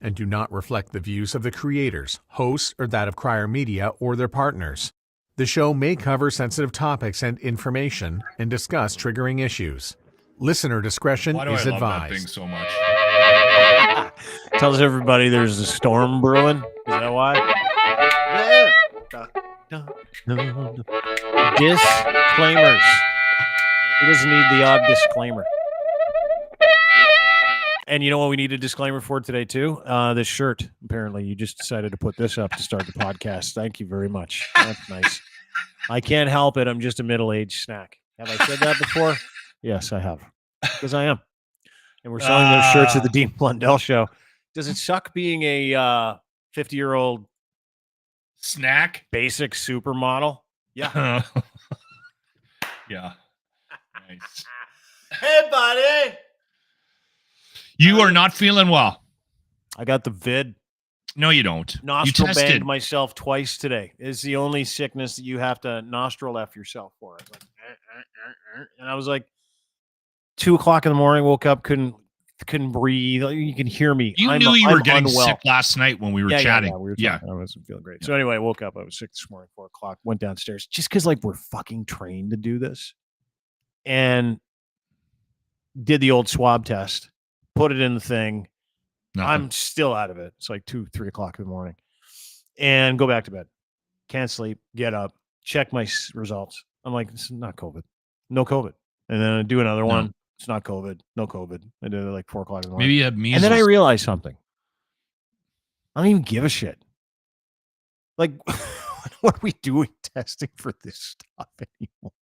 and do not reflect the views of the creators, hosts, or that of Crier Media or their partners. The show may cover sensitive topics and information and discuss triggering issues. Listener discretion Why do is I love that advised. thing so much? Tells everybody there's a storm brewing. Is that why? Disclaimers. Who doesn't need the odd disclaimer? And you know what we need a disclaimer for today, too? This shirt. Apparently, you just decided to put this up to start the podcast. Thank you very much. That's nice. I can't help it. I'm just a middle-aged snack. Have I said that before? Yes, I have. Because I am. And we're selling those shirts at the Dean Blundell Show. Does it suck being a 50-year-old snack basic supermodel? Yeah. Yeah. Nice. Hey, buddy. You are not feeling well. I got the vid. No, you don't. Nostril you banged tested myself twice today. It's the only sickness that you have to nostril F yourself for. I was like, and I was like, 2:00 in the morning, woke up, couldn't breathe. You can hear me. You knew you were getting sick last night when we were chatting. Yeah, I wasn't feeling great. So anyway, I woke up. I was sick this morning, 4:00. Went downstairs just because like we're fucking trained to do this, and did the old swab test. Put it in the thing. Nothing. I'm still out of it. It's like 2-3 o'clock in the morning, and go back to bed. Can't sleep. Get up. Check my results. I'm like, it's not COVID. No COVID. And then I do another one. It's not COVID. No COVID. I did it like 4:00 in the morning. Maybe you have measles. And then I realized something. I don't even give a shit. Like, what are we doing testing for this stuff anymore?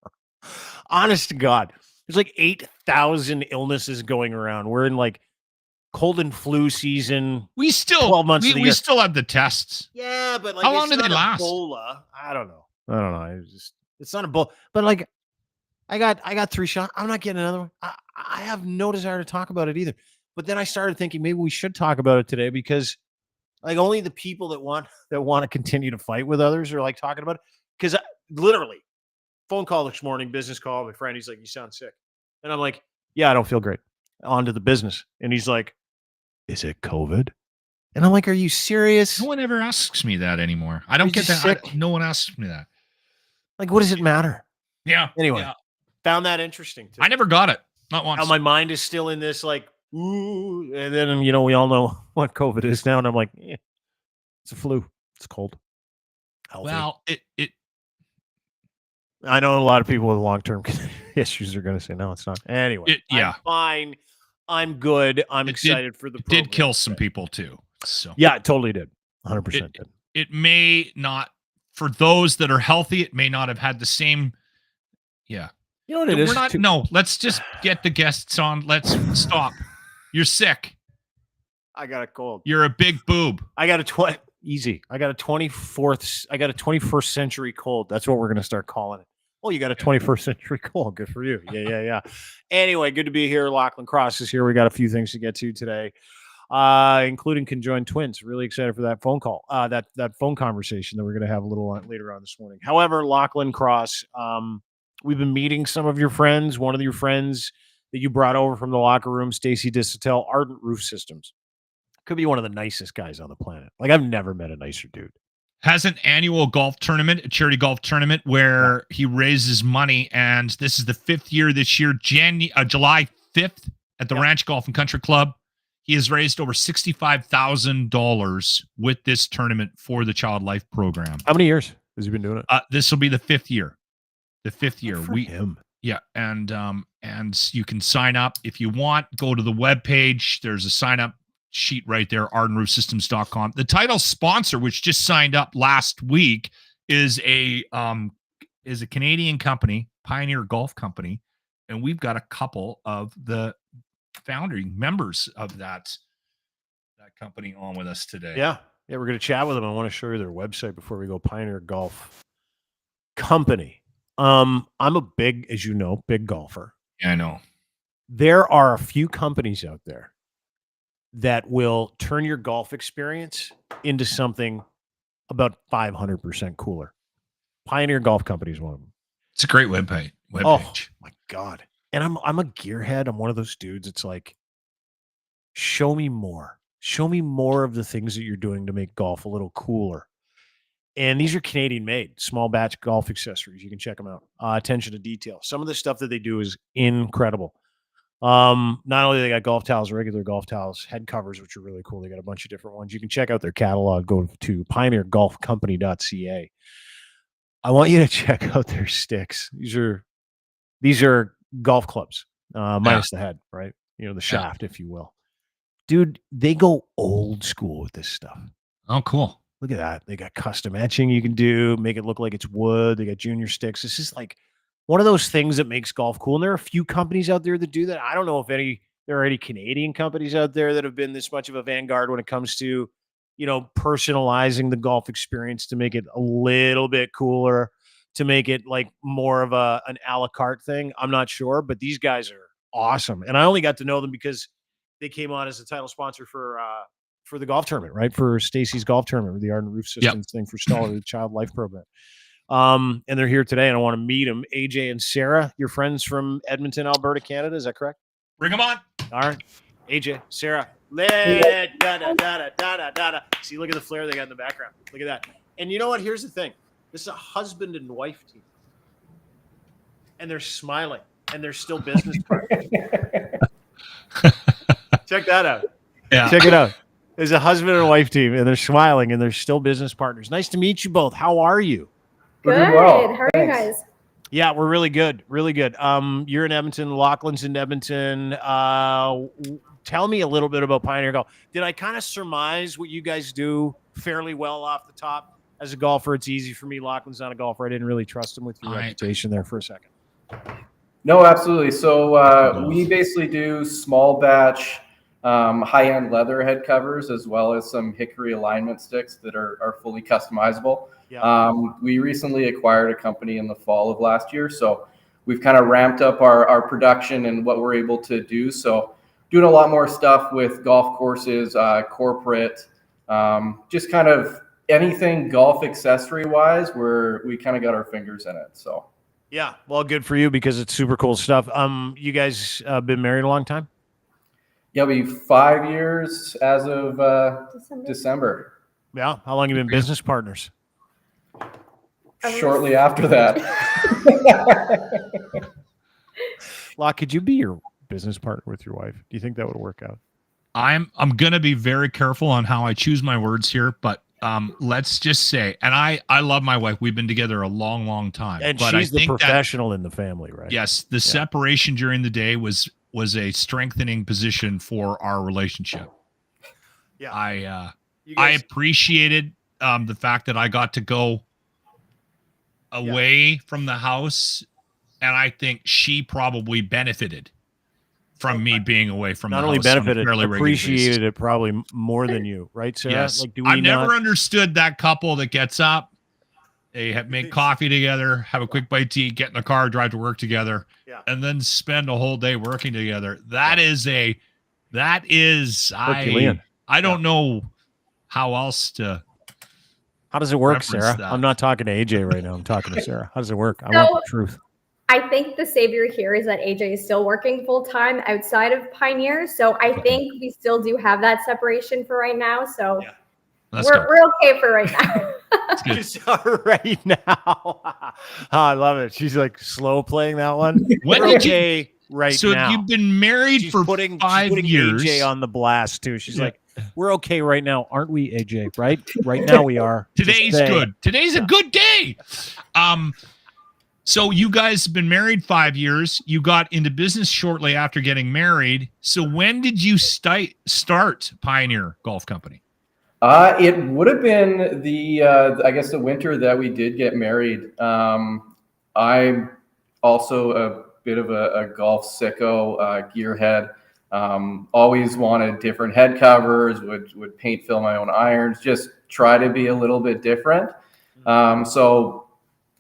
Honest to God. There's like 8,000 illnesses going around. We're in like cold and flu season. We still 12 months of the we year. still have the tests. Yeah, but like, how long do they not last? Ebola. I don't know. It's not Ebola. But like, I got 3 shots. I'm not getting another one. I have no desire to talk about it either. But then I started thinking maybe we should talk about it today because like only the people that want to continue to fight with others are like talking about it. Because literally, phone call this morning, business call. My friend, he's like, "You sound sick," and I'm like, "Yeah, I don't feel great." On to the business, and he's like, "Is it COVID?" And I'm like, "Are you serious?" No one ever asks me that anymore. I don't get that. No one asks me that. Like, what does it matter? Yeah. Anyway, yeah. found that interesting too. I never got it. Not once. How my mind is still in this like, ooh, and then we all know what COVID is now, and I'm like, it's a flu. It's cold. Healthy. Well, it. I know a lot of people with long-term issues are going to say no, it's not. Anyway, I'm fine. I'm good. I'm excited for the program. It did kill some people too. So yeah, it totally did. 100% did. It may not, for those that are healthy, it may not have had the same. Yeah. You know what it is? No, let's just get the guests on. Let's stop. You're sick. I got a cold. You're a big boob. I got a easy. I got a 21st century cold. That's what we're going to start calling it. Oh, you got a 21st century cold. Good for you. Yeah. Anyway, good to be here. Lachlan Cross is here. We got a few things to get to today, including conjoined twins. Really excited for that phone call, that phone conversation that we're going to have a little later on this morning. However, Lachlan Cross, we've been meeting some of your friends. One of your friends that you brought over from the locker room, Stacy Disotell, Ardent Roof Systems. Could be one of the nicest guys on the planet. Like, I've never met a nicer dude. Has an annual golf tournament, a charity golf tournament, where he raises money, and this is the 5th year this year, July 5th at the Ranch Golf and Country Club. He has raised over $65,000 with this tournament for the Child Life Program. How many years has he been doing it? This will be the 5th year. The 5th year. Him. Yeah, and you can sign up if you want. Go to the webpage. There's a sign up sheet right there, ardenroofsystems.com. The title sponsor, which just signed up last week, is a Canadian company, Pioneer Golf Company, and we've got a couple of the founding members of that company on with us today. Yeah, we're going to chat with them. I want to show you their website before we go. Pioneer Golf Company. I'm a big, as you know, big golfer. Yeah, I know. There are a few companies out there that will turn your golf experience into something about 500% cooler. Pioneer Golf Company is one of them. It's a great webpage. Oh my God. And I'm a gearhead. I'm one of those dudes. It's like, show me more. Show me more of the things that you're doing to make golf a little cooler. And these are Canadian made, small batch golf accessories. You can check them out. Attention to detail. Some of the stuff that they do is incredible. Not only they got golf towels, regular golf towels, head covers, which are really cool. They got a bunch of different ones. You can check out their catalog. Go to pioneergolfcompany.ca. I want you to check out their sticks. These are golf clubs, minus the head, right? The shaft, if you will. Dude, they go old school with this stuff. Oh, cool. Look at that. They got custom etching you can do, make it look like it's wood. They got junior sticks. This is like one of those things that makes golf cool. And there are a few companies out there that do that. I don't know if there are any Canadian companies out there that have been this much of a vanguard when it comes to, personalizing the golf experience to make it a little bit cooler, to make it like more of an a la carte thing. I'm not sure, but these guys are awesome. And I only got to know them because they came on as a title sponsor for the golf tournament, right? For Stacy's golf tournament with the Arden Roof Systems thing for Stoller, the Child Life Program. And they're here today, and I want to meet them. AJ and Sarah, your friends from Edmonton, Alberta, Canada. Is that correct? Bring them on. All right. AJ, Sarah. See, look at the flare they got in the background. Look at that. And you know what? Here's the thing. This is a husband and wife team. And they're smiling, and they're still business partners. Check that out. Yeah. Check it out. There's a husband and wife team, and they're smiling, and they're still business partners. Nice to meet you both. How are you? Good. Well. How are you guys? Yeah, we're really good. Really good. You're in Edmonton. Lachlan's in Edmonton. Tell me a little bit about Pioneer Golf. Did I kind of surmise what you guys do fairly well off the top? As a golfer, it's easy for me. Lachlan's not a golfer. I didn't really trust him with your reputation there for a second. No, absolutely. So we basically do small batch, high-end leather head covers, as well as some hickory alignment sticks that are fully customizable. Yeah. We recently acquired a company in the fall of last year, so we've kind of ramped up our production and what we're able to do. So doing a lot more stuff with golf courses, corporate, just kind of anything golf accessory wise, where we kind of got our fingers in it. So yeah, well, good for you because it's super cool stuff. You guys been married a long time? Yeah, it'll be 5 years as of December. Yeah. How long you been business partners? Shortly after that. Lach, could you be your business partner with your wife? Do you think that would work out? I'm gonna be very careful on how I choose my words here, but let's just say, and I love my wife. We've been together a long time. And but she's I think the professional in the family, right? Yes, the separation during the day was a strengthening position for our relationship. Yeah. I appreciated the fact that I got to go away from the house, and I think she probably benefited from me being away from not the only house on a benefited, fairly regular appreciated basis. it probably more than you, right, Sarah? Yes. Like, do we I've never not... understood that couple that gets up, they make coffee together, have a quick bite to eat, get in the car, drive to work together, and then spend a whole day working together. Herculean. I don't know how else to. How does it work, reference Sarah? that. I'm not talking to AJ right now. I'm talking to Sarah. How does it work? I So- want the truth. I think the savior here is that AJ is still working full time outside of Pioneer. So I think we still do have that separation for right now. So That's good. we're okay for right now. That's good. Just right now. I love it. She's like slow playing that one. When We're did you- okay right So now. you've been married She's for putting 5 years. AJ on the blast too. She's like, we're okay right now, aren't we, AJ? Right? Right now we are. Just Today's saying. good. Today's a good day. So you guys have been married 5 years. You got into business shortly after getting married. So when did you start Pioneer Golf Company? It would have been I guess the winter that we did get married. I'm also a bit of a golf sicko, gearhead. Always wanted different head covers, would paint fill my own irons, just try to be a little bit different. So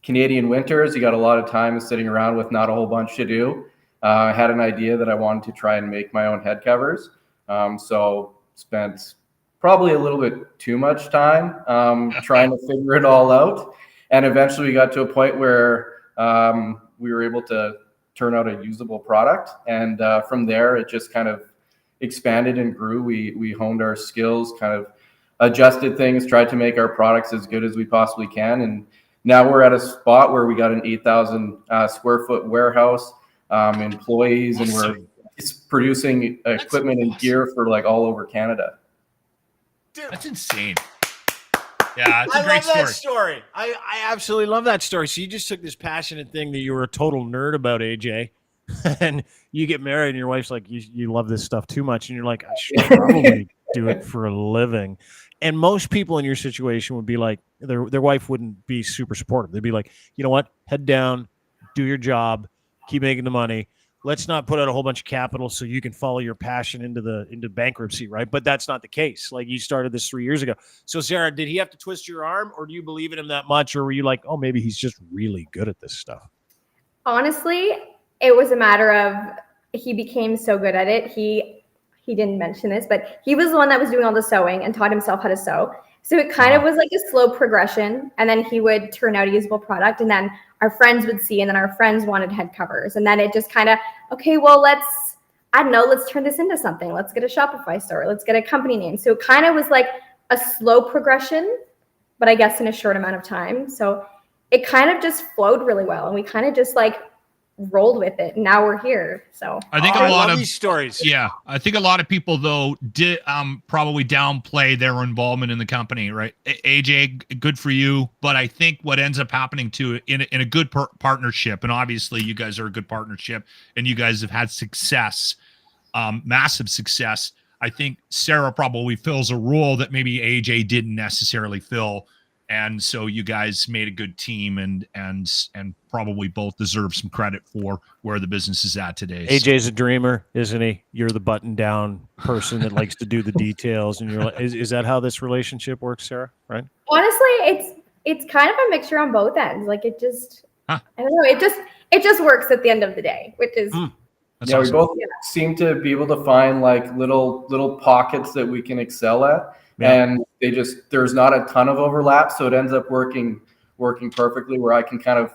Canadian winters, you got a lot of time sitting around with not a whole bunch to do. I had an idea that I wanted to try and make my own head covers. So spent probably a little bit too much time trying to figure it all out. And eventually we got to a point where we were able to turn out a usable product. And from there, it just kind of expanded and grew, we honed our skills, kind of adjusted things, tried to make our products as good as we possibly can. And now we're at a spot where we got an 8,000 square foot warehouse, employees, and we're producing equipment and gear for like all over Canada. Dude, That's insane. Yeah, it's a I great love story. that story. I absolutely love that story. So you just took this passionate thing that you were a total nerd about, AJ, and you get married and your wife's like, you love this stuff too much. And you're like, I should probably do it for a living. And most people in your situation would be like, their wife wouldn't be super supportive. They'd be like, you know what? Head down, do your job, keep making the money. Let's not put out a whole bunch of capital so you can follow your passion into bankruptcy, right? But that's not the case. Like, you started this 3 years ago. So Sarah, did he have to twist your arm, or do you believe in him that much? Or were you like, oh, maybe he's just really good at this stuff? Honestly, it was a matter of he became so good at it. He didn't mention this, but he was the one that was doing all the sewing and taught himself how to sew. So it kind of was like a slow progression. And then he would turn out a usable product, and then our friends would see, and then our friends wanted head covers. And then it just kind of, okay, well, let's turn this into something. Let's get a Shopify store. Let's get a company name. So it kind of was like a slow progression, but I guess in a short amount of time. So it kind of just flowed really well. And we kind of just like rolled with it. And now we're here. So I think I a lot love of these stories. Yeah, I think a lot of people though did probably downplay their involvement in the company, right? AJ, good for you, but I think what ends up happening too in a good partnership, and obviously you guys are a good partnership, and you guys have had success, massive success. I think Sarah probably fills a role that maybe AJ didn't necessarily fill. And so you guys made a good team, and probably both deserve some credit for where the business is at today. AJ's a dreamer, isn't he? You're the button down person that likes to do the details. And you're like, is that how this relationship works, Sarah? Right? honestly, it's kind of a mixture on both ends. Like, it just, Huh. I don't know. It just works at the end of the day, which is That's Yeah, awesome. we both seem to be able to find like little pockets that we can excel at. Yeah. And there's not a ton of overlap. So it ends up working perfectly, where I can kind of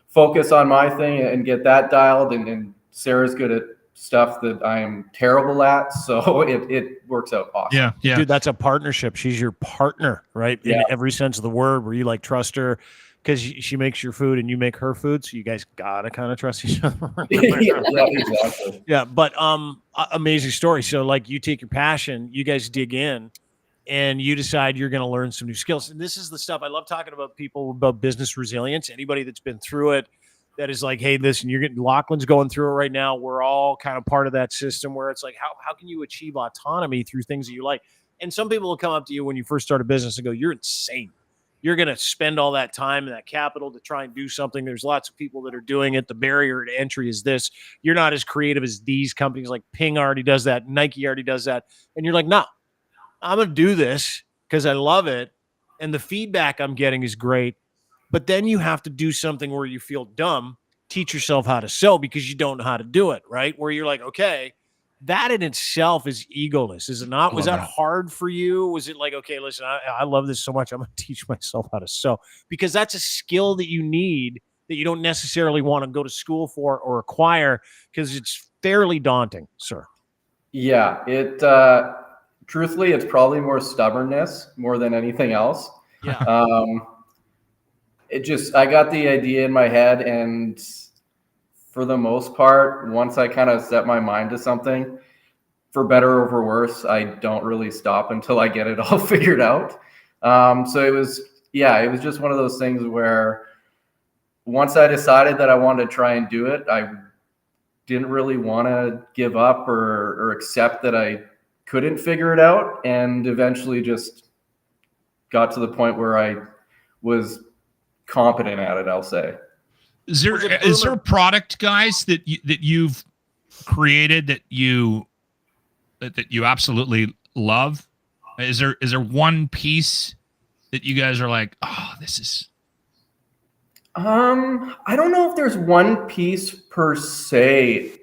focus on my thing and get that dialed. And Sarah's good at stuff that I am terrible at. So it works out awesome. Yeah, yeah. Dude, that's a partnership. She's your partner, right? In Yeah. every sense of the word, where you like trust her because she makes your food and you make her food. So you guys gotta kind of trust each other. Yeah, exactly. Yeah, but amazing story. So like, you take your passion, you guys dig in, and you decide you're going to learn some new skills. And this is the stuff I love talking about, people about business resilience. Anybody that's been through it, that is like, hey, listen, you're getting, Lachlan's going through it right now. We're all kind of part of that system where it's like, how can you achieve autonomy through things that you like? And some people will come up to you when you first start a business and go, you're insane. You're going to spend all that time and that capital to try and do something. There's lots of people that are doing it. The barrier to entry is this. You're not as creative as these companies. Like Ping already does that. Nike already does that. And you're like, no, I'm going to do this because I love it. And the feedback I'm getting is great. But then you have to do something where you feel dumb, teach yourself how to sew because you don't know how to do it, right? Where you're like, okay, that in itself is egoless, is it not? Was that hard for you? Was it like, okay, listen, I love this so much, I'm going to teach myself how to sew? Because that's a skill that you need that you don't necessarily want to go to school for or acquire, because it's fairly daunting, sir. Yeah, truthfully, it's probably more stubbornness more than anything else. Yeah. I got the idea in my head, and for the most part, once I kind of set my mind to something, for better or for worse, I don't really stop until I get it all figured out. So it was just one of those things where once I decided that I wanted to try and do it, I didn't really want to give up or accept that I couldn't figure it out, and eventually just got to the point where I was competent at it, I'll say. Is there a product, guys, that you've created that you absolutely love? Is there one piece that you guys are like, oh, this is? I don't know if there's one piece per se.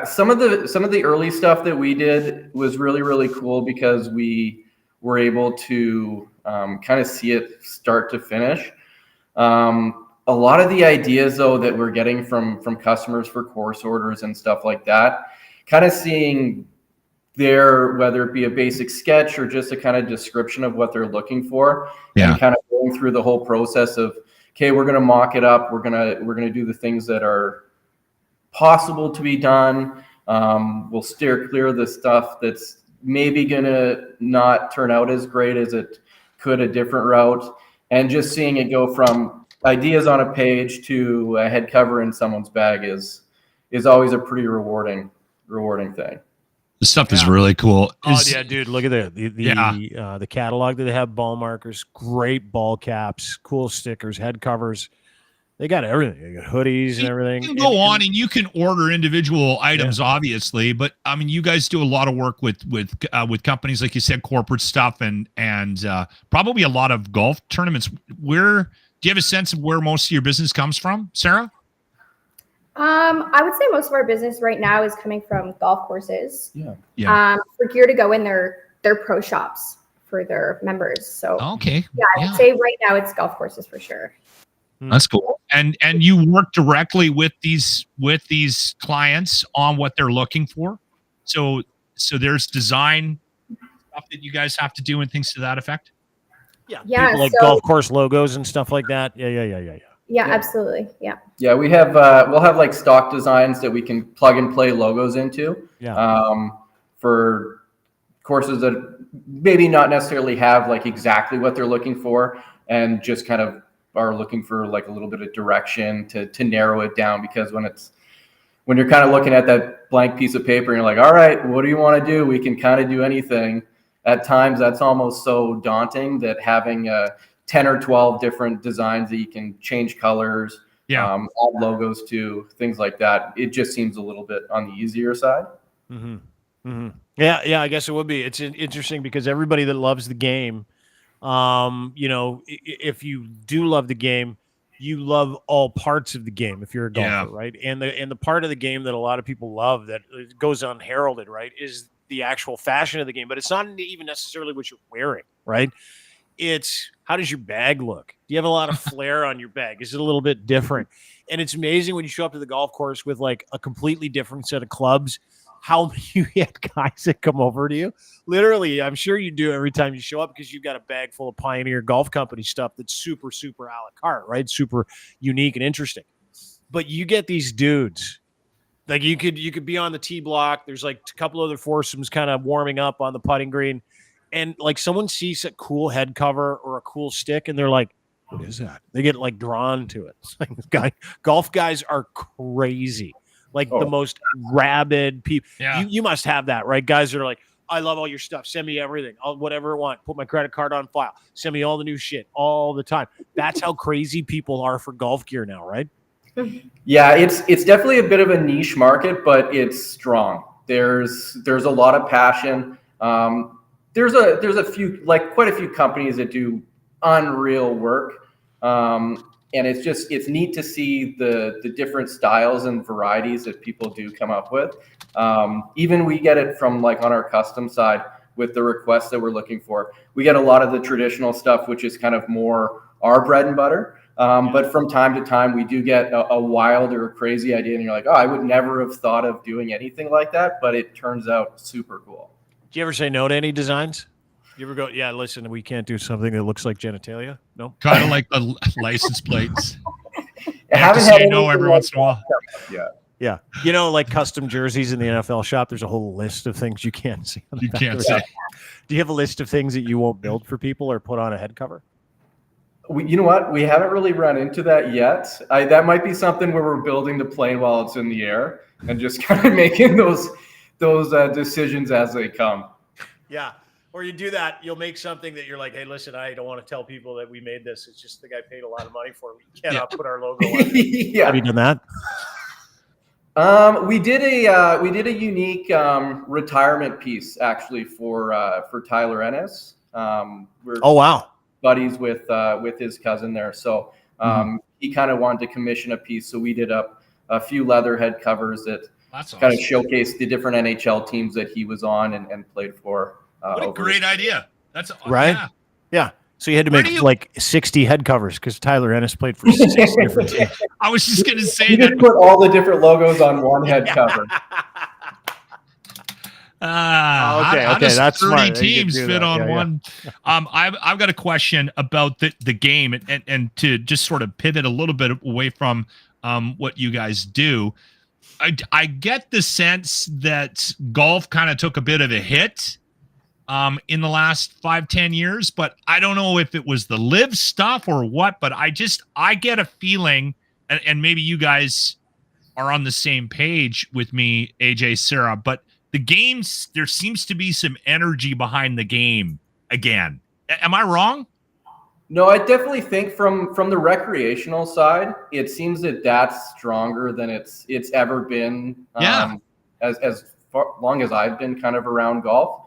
Some of the early stuff that we did was really, really cool because we were able to kind of see it start to finish. A lot of the ideas, though, that we're getting from customers for course orders and stuff like that, kind of seeing there, whether it be a basic sketch or just a kind of description of what they're looking for, Yeah. and kind of going through the whole process of, okay, we're going to mock it up. We're going to do the things that are possible to be done. We'll steer clear of the stuff that's maybe going to not turn out as great as it could a different route. And just seeing it go from ideas on a page to a head cover in someone's bag is always a pretty rewarding thing. The stuff is Yeah. really cool. Oh yeah, dude! Look at that. Yeah. The catalog that they have, ball markers, great ball caps, cool stickers, head covers. They got everything. They got hoodies and everything. You can go on and you can order individual items, obviously, but I mean, you guys do a lot of work with companies, like you said, corporate stuff, and probably a lot of golf tournaments. Where do you have a sense of where most of your business comes from, Sarah? I would say most of our business right now is coming from golf courses. Yeah. For gear to go in their pro shops for their members. So Okay. yeah, I'd say right now it's golf courses for sure. That's cool. And you work directly with these clients on what they're looking for. So there's design stuff that you guys have to do and things to that effect. Yeah, Yeah, people like so- golf course logos and stuff like that. Yeah. Yeah, absolutely. Yeah. Yeah, we have we'll have like stock designs that we can plug and play logos into. Yeah. For courses that maybe not necessarily have like exactly what they're looking for, and just kind of are looking for like a little bit of direction to narrow it down, because when you're kind of looking at that blank piece of paper and you're like, all right, what do you want to do? We can kind of do anything. At times that's almost so daunting that having 10 or 12 different designs that you can change colors, add logos to, things like that, it just seems a little bit on the easier side. Yeah, I guess it would be. It's interesting because everybody that loves the game, if you do love the game, you love all parts of the game if you're a golfer, right? And the part of the game that a lot of people love that goes unheralded, right, is the actual fashion of the game. But it's not even necessarily what you're wearing, right? It's how does your bag look? Do you have a lot of flair on your bag? Is it a little bit different? And it's amazing when you show up to the golf course with like a completely different set of clubs, how you get guys that come over to you. Literally, I'm sure you do every time you show up, because you've got a bag full of Pioneer Golf Company stuff that's super, super a la carte, right? Super unique and interesting. But you get these dudes. Like you could be on the tee block. There's like a couple other foursomes kind of warming up on the putting green. And like someone sees a cool head cover or a cool stick and they're like, what is that? They get like drawn to it. It's like golf guys are crazy. Like the most rabid people. Yeah. You must have that, right? Guys that are like, I love all your stuff. Send me everything. I'll whatever I want. Put my credit card on file. Send me all the new shit all the time. That's how crazy people are for golf gear now, right? Yeah, it's definitely a bit of a niche market, but it's strong. There's a lot of passion. There's a few, like quite a few companies that do unreal work. And it's neat to see the different styles and varieties that people do come up with. Even we get it from like on our custom side with the requests that we're looking for. We get a lot of the traditional stuff, which is kind of more our bread and butter. But from time to time, we do get a wild or a crazy idea, and you're like, oh, I would never have thought of doing anything like that, but it turns out super cool. Do you ever say no to any designs? You ever go, yeah, listen, we can't do something that looks like genitalia? No? Kind of like the license plates. I Have to say no every once in a while. Yeah. Yeah. Like custom jerseys in the NFL shop, there's a whole list of things you can't see. You can't say. Do you have a list of things that you won't build for people or put on a head cover? You know what? We haven't really run into that yet. That might be something where we're building the plane while it's in the air and just kind of making those decisions as they come. Yeah. Or you do that, you'll make something that you're like, hey, listen, I don't want to tell people that we made this. It's just the guy paid a lot of money for it. We cannot put our logo on it. Yeah. Have you done that? We did a unique retirement piece actually for Tyler Ennis. We're Oh, wow. buddies with his cousin there, so he kind of wanted to commission a piece. So we did up a few leather head covers that That's awesome. kind of showcased the different NHL teams that he was on and played for. What a great idea. That's Right? Yeah. Yeah. So you had to Where make do you- like 60 head covers because Tyler Ennis played for 6 different teams. I was just going to say You that. just put all the different logos on one head cover. Okay, how does that's 30 smart. You could teams do fit that. on Yeah, yeah. one? I've got a question about the game, and to just sort of pivot a little bit away from what you guys do. I get the sense that golf kind of took a bit of a hit in the last 5-10 years, but I don't know if it was the live stuff or what, but I get a feeling, and maybe you guys are on the same page with me, AJ, Sarah, but the games, there seems to be some energy behind the game again. Am I wrong? No, I definitely think from the recreational side, it seems that that's stronger than it's ever been. Yeah. As long as I've been kind of around golf.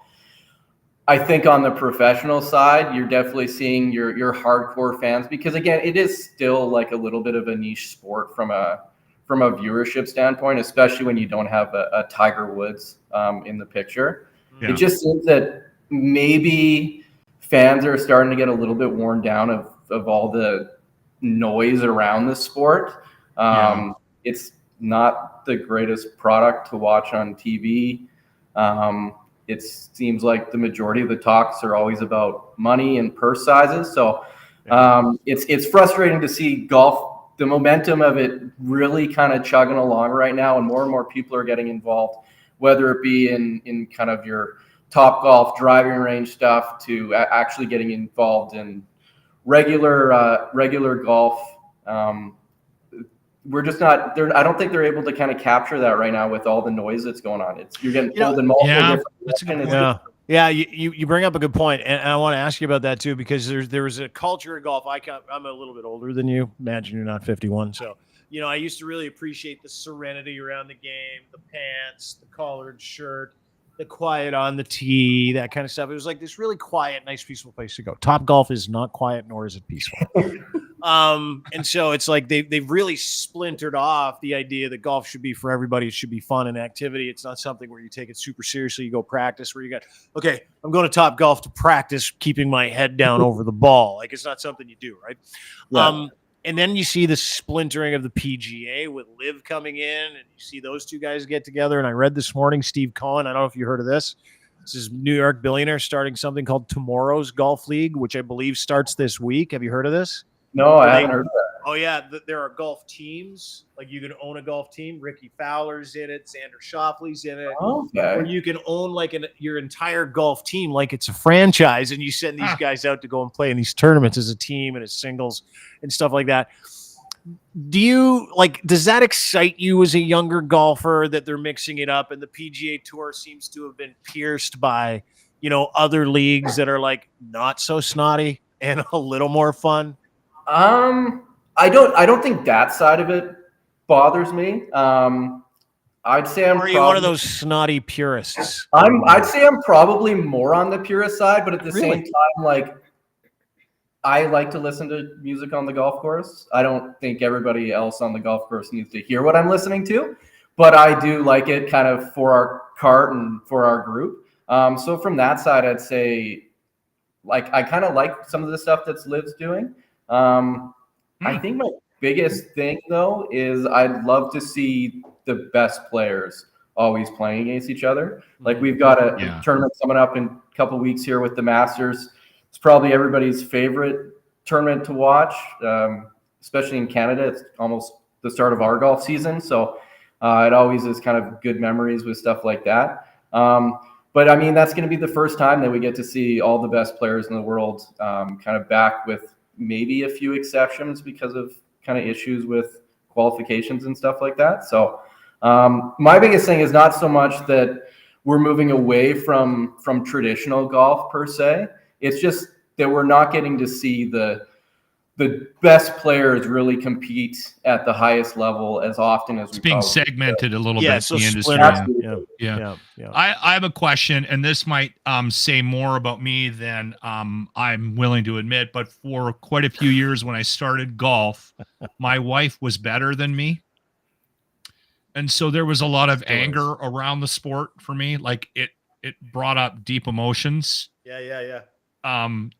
I think on the professional side, you're definitely seeing your hardcore fans, because again, it is still like a little bit of a niche sport from a viewership standpoint, especially when you don't have a Tiger Woods in the picture. Yeah. It just seems that maybe fans are starting to get a little bit worn down of all the noise around the sport. It's not the greatest product to watch on TV. It seems like the majority of the talks are always about money and purse sizes. So it's frustrating to see golf, the momentum of it really kind of chugging along right now, and more people are getting involved, whether it be in kind of your Top Golf driving range stuff to actually getting involved in regular golf. We're just not there. I don't think they're able to kind of capture that right now with all the noise that's going on. You're getting pulled in multiple different that's a good directions. point. Yeah, you bring up a good point, and I want to ask you about that too, because there was a culture in golf. I'm a little bit older than you. Imagine you're not 51, so I used to really appreciate the serenity around the game, the pants, the collared shirt, the quiet on the tee, that kind of stuff. It was like this really quiet, nice, peaceful place to go. Top Golf is not quiet, nor is it peaceful. And so it's like they've really splintered off the idea that golf should be for everybody. It should be fun and activity. It's not something where you take it super seriously. You go practice where you got, okay, I'm going to Top Golf to practice keeping my head down over the ball. Like, it's not something you do, right? Yeah. And then you see the splintering of the PGA with Liv coming in, and you see those two guys get together. And I read this morning, Steve Cohen, I don't know if you heard of this. This is New York billionaire starting something called Tomorrow's Golf League, which I believe starts this week. Have you heard of this? No, I haven't heard of that. Oh, yeah. There are golf teams. Like, you can own a golf team. Ricky Fowler's in it. Xander Schauffele's in it. Okay. Or you can own like your entire golf team like it's a franchise, and you send these guys out to go and play in these tournaments as a team and as singles and stuff like that. Does that excite you as a younger golfer that they're mixing it up, and the PGA Tour seems to have been pierced by, other leagues that are like not so snotty and a little more fun? I don't think that side of it bothers me. I'd say Or are you one of those snotty purists? I'd say I'm probably more on the purist side, but at the Really? same time, like, I like to listen to music on the golf course. I don't think everybody else on the golf course needs to hear what I'm listening to, but I do like it kind of for our cart and for our group. So from that side, I'd say, like, I kind of like some of the stuff that's Liv's doing. I think my biggest thing, though, is I'd love to see the best players always playing against each other. Like, we've got a tournament coming up in a couple of weeks here with the Masters. It's probably everybody's favorite tournament to watch, especially in Canada. It's almost the start of our golf season. So it always is kind of good memories with stuff like that. But I mean, that's going to be the first time that we get to see all the best players in the world kind of back, with maybe a few exceptions because of kind of issues with qualifications and stuff like that. So my biggest thing is not so much that we're moving away from traditional golf per se. It's just that we're not getting to see the best players really compete at the highest level as often as it's being segmented a little bit so in the industry. splintered. Yeah. Yeah. I have a question, and this might say more about me than I'm willing to admit, but for quite a few years when I started golf, my wife was better than me. And so there was a lot of anger around the sport for me. Like, it brought up deep emotions. Yeah. I'm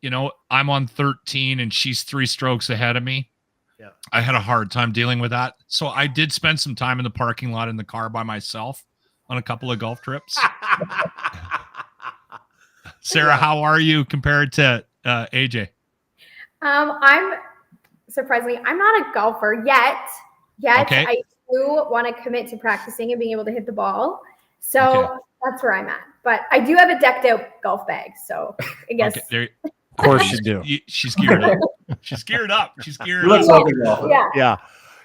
on 13 and she's 3 strokes ahead of me. Yeah. I had a hard time dealing with that. So I did spend some time in the parking lot in the car by myself on a couple of golf trips. Sarah, how are you compared to AJ? I'm surprisingly, I'm not a golfer yet. Okay. I do want to commit to practicing and being able to hit the ball. So that's where I'm at. But I do have a decked out golf bag. So I guess. Okay, Of course you do. She's geared up. She's geared up. She's geared Looks up. like a golfer. Yeah. Yeah.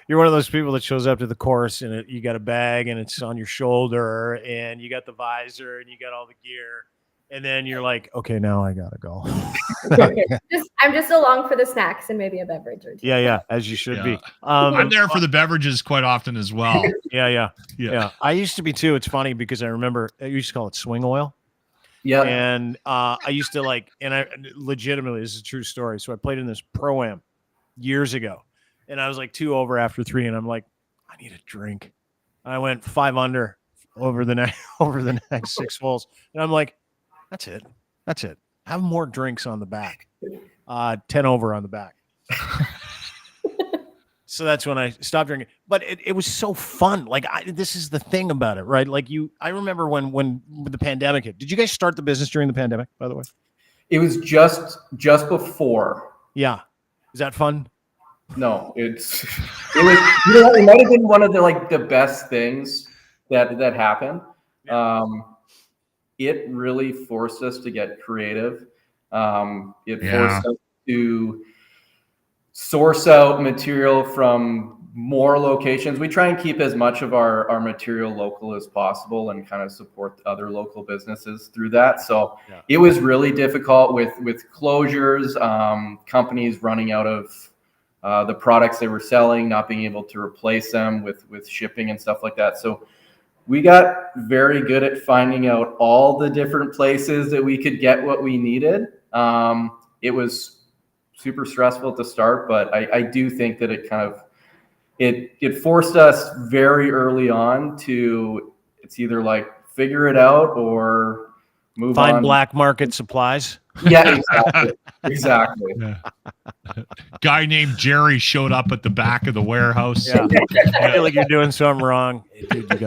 You're one of those people that shows up to the course and you got a bag and it's on your shoulder and you got the visor and you got all the gear. And then you're like, okay, now I gotta go. I'm just along for the snacks and maybe a beverage or two. Yeah, as you should be. Yeah. I'm there for the beverages quite often as well. Yeah. Yeah. I used to be too. It's funny because I remember I used to call it swing oil. Yeah. And I used to and I legitimately, this is a true story. So I played in this pro-am years ago and I was like 2 over after 3. And I'm like, I need a drink. I went 5 under over the next 6 holes. And I'm like, that's it. Have more drinks on the back. 10 over on the back. So that's when I stopped drinking. But it was so fun. Like this is the thing about it, right? Like I remember when the pandemic hit. Did you guys start the business during the pandemic, by the way? It was just before. Yeah. Is that fun? No, it was, it might have been one of the best things that happened. It really forced us to get creative. It forced us to source out material from more locations. We try and keep as much of our material local as possible and kind of support other local businesses through that. So it was really difficult with closures, companies running out of the products they were selling, not being able to replace them with shipping and stuff like that. So we got very good at finding out all the different places that we could get what we needed. It was super stressful to start, but I do think that it kind of, it forced us very early on to, it's either like figure it out or move on. Find black market supplies. Yeah, exactly. Yeah. Guy named Jerry showed up at the back of the warehouse. Yeah. I feel like you're doing something wrong. Hey, dude, you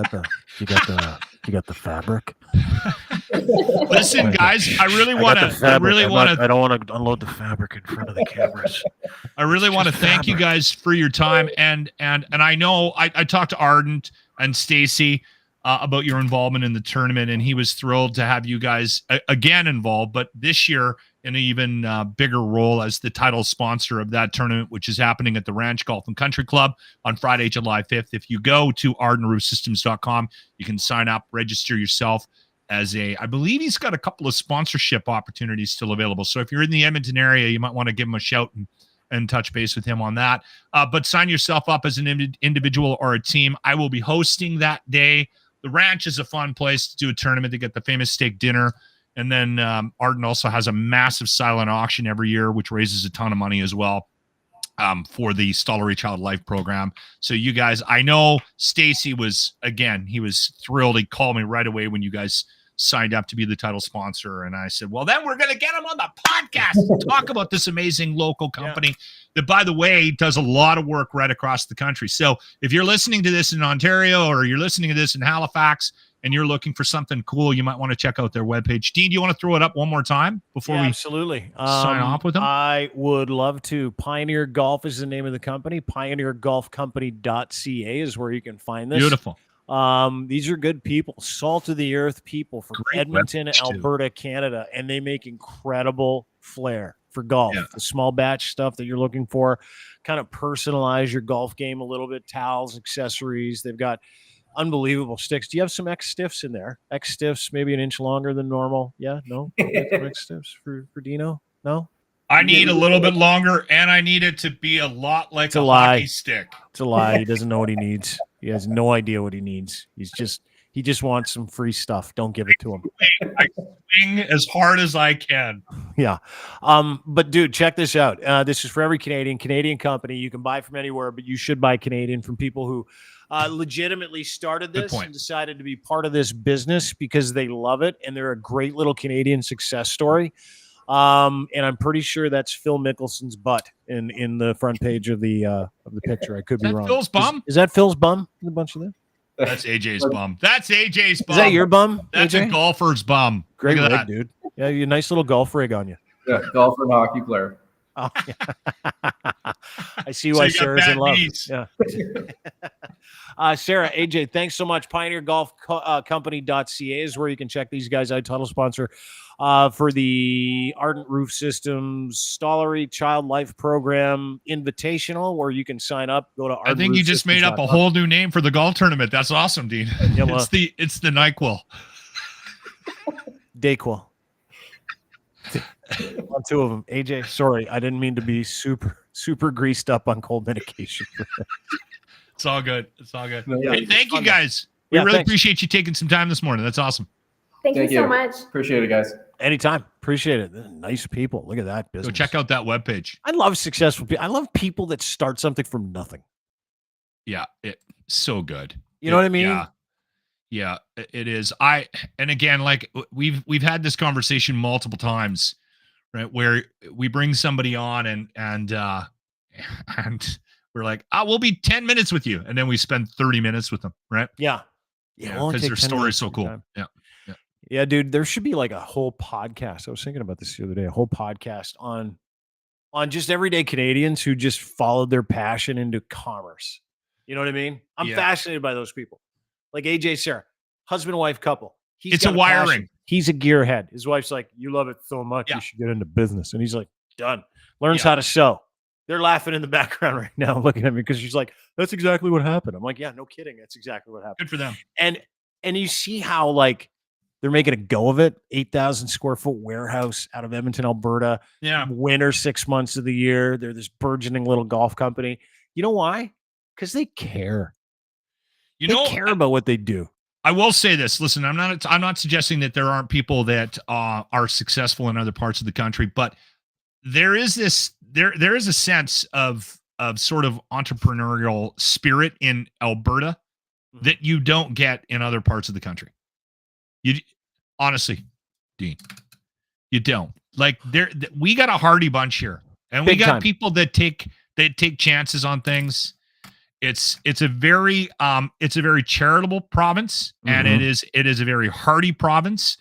got the fabric. Listen, guys, I don't want to unload the fabric in front of the cameras. I really want to thank you guys for your time. And I know I talked to Ardent and Stacy about your involvement in the tournament, and he was thrilled to have you guys again involved, but this year in an even bigger role as the title sponsor of that tournament, which is happening at the Ranch Golf and Country Club on Friday, July 5th. If you go to ardenroofsystems.com, you can sign up, register yourself as I believe he's got a couple of sponsorship opportunities still available. So if you're in the Edmonton area, you might want to give him a shout and touch base with him on that. But sign yourself up as an individual or a team. I will be hosting that day. The Ranch is a fun place to do a tournament to get the famous steak dinner. And then Ardent also has a massive silent auction every year, which raises a ton of money as well for the Stollery Child Life program. So you guys, I know Stacy he was thrilled. He called me right away when you guys signed up to be the title sponsor. And I said, well, then we're going to get him on the podcast and talk about this amazing local company that, by the way, does a lot of work right across the country. So if you're listening to this in Ontario or you're listening to this in Halifax and you're looking for something cool, you might want to check out their webpage. Dean, do you want to throw it up one more time before we absolutely sign off with them? I would love to. Pioneer Golf is the name of the company. PioneerGolfCompany.ca is where you can find this. Beautiful. These are good people, salt of the earth people from Great Edmonton, webpage, too. Alberta, Canada, and they make incredible flair for golf. Yeah. The small batch stuff that you're looking for, kind of personalize your golf game a little bit, towels, accessories. They've got unbelievable sticks. Do you have some X stiffs in there? X stiffs, maybe an inch longer than normal. Yeah, no, X stiffs for Dino. No, I need a little bit longer, and I need it to be a lot like a hockey stick. It's a lie. He doesn't know what he needs. He has no idea what he needs. He just wants some free stuff. Don't give it to him. I swing as hard as I can. Yeah. But dude, check this out. This is for every Canadian company. You can buy from anywhere, but you should buy Canadian from people who legitimately started this and decided to be part of this business because they love it. And they're a great little Canadian success story. And I'm pretty sure that's Phil Mickelson's butt in the front page of the picture. I could be wrong. Phil's bum? Is that Phil's bum? A bunch of them. That's AJ's bum. That's AJ's bum. Is that your bum? That's a AJ? golfer's bum. Great Look rig, at that. dude. Yeah, you nice little golf rig on you. Yeah, golfer and hockey player. Oh, yeah. I see So why you got Sarah's in bad love. knees. Yeah. Sarah, AJ, thanks so much. PioneerGolfCompany.ca is where you can check these guys out. Title sponsor for the Ardent Roof Systems Stollery Child Life Program Invitational, where you can sign up. Go to I think you just made up a whole new name for the golf tournament. That's awesome, Dean. Yeah, well, It's the NyQuil. Dayquil. On two of them. AJ, sorry, I didn't mean to be super greased up on cold medication. It's all good. It's all good. No, Hey, thank you fun. guys. We Yeah, really thanks. appreciate you taking some time this morning. That's awesome. Thank you Thank so you. much. Appreciate it, guys. Anytime. Appreciate it. They're nice people. Look at that business. Go check out that webpage. I love successful people. I love people that start something from nothing. Yeah, it's so good. You know what I mean? Yeah, it is. And again, like we've had this conversation multiple times, right? Where we bring somebody on and we're like, we'll be 10 minutes with you, and then we spend 30 minutes with them, right? Yeah. Yeah, it won't because take their 10 story minutes is so of cool. your time. Yeah. Yeah, dude. There should be like a whole podcast. I was thinking about this the other day. A whole podcast on just everyday Canadians who just followed their passion into commerce. You know what I mean? I'm Yeah. fascinated by those people. Like AJ, Sarah, husband and wife couple. It's got a passion. wiring. He's a gearhead. His wife's like, "You love it so much, Yeah. you should get into business." And he's like, "Done." Learns Yeah. how to sew. They're laughing in the background right now, looking at me because she's like, "That's exactly what happened." I'm like, "Yeah, no kidding. That's exactly what happened." Good for them. And you see how like they're making a go of it. 8,000 square foot warehouse out of Edmonton, Alberta. Yeah. Winter 6 months of the year. They're this burgeoning little golf company. You know why? Because they care. You They know, care about what they do. I will say this. Listen, I'm not suggesting that there aren't people that are successful in other parts of the country, but there is a sense of sort of entrepreneurial spirit in Alberta Mhm. that you don't get in other parts of the country. You honestly, Dean, you don't. Like we got a hardy bunch here, and we Big got time. people that take chances on things. It's a very charitable province, and Mhm. it is a very hardy province.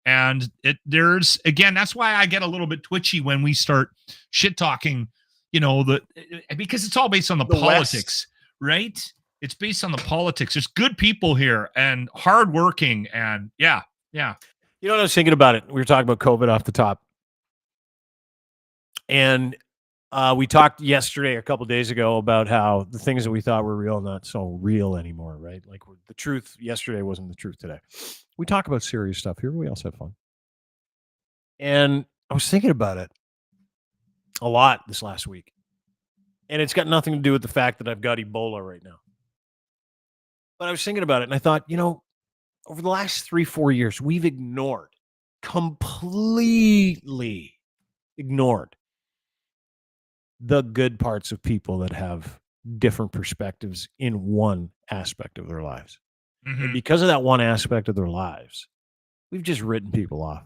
And there's again, that's why I get a little bit twitchy when we start shit talking, because it's all based on the The West. politics, right? It's based on the politics. There's good people here and hardworking, and yeah. You know what I was thinking about it? We were talking about COVID off the top. And we talked yesterday, a couple days ago, about how the things that we thought were real are not so real anymore, right? Like the truth yesterday wasn't the truth today. We talk about serious stuff here. We also have fun. And I was thinking about it a lot this last week. And it's got nothing to do with the fact that I've got Ebola right now. But I was thinking about it and I thought, over the last 3-4 years, we've completely ignored the good parts of people that have different perspectives in one aspect of their lives. Mhm. And because of that one aspect of their lives, we've just written people off.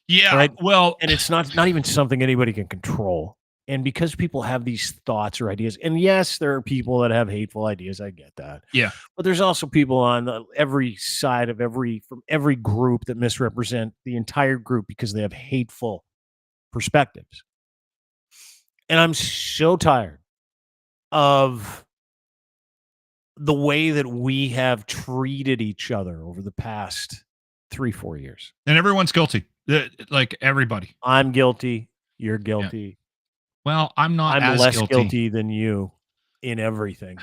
Yeah. Right. Well, And it's not even something anybody can control. And because people have these thoughts or ideas, and yes, there are people that have hateful ideas. I get that. Yeah. But there's also people on every side of from every group that misrepresent the entire group because they have hateful perspectives. And I'm so tired of the way that we have treated each other over the past 3-4 years. and everyone's guilty. Like everybody. I'm guilty. You're guilty. Well, I'm not I'm as less guilty. guilty than you in everything.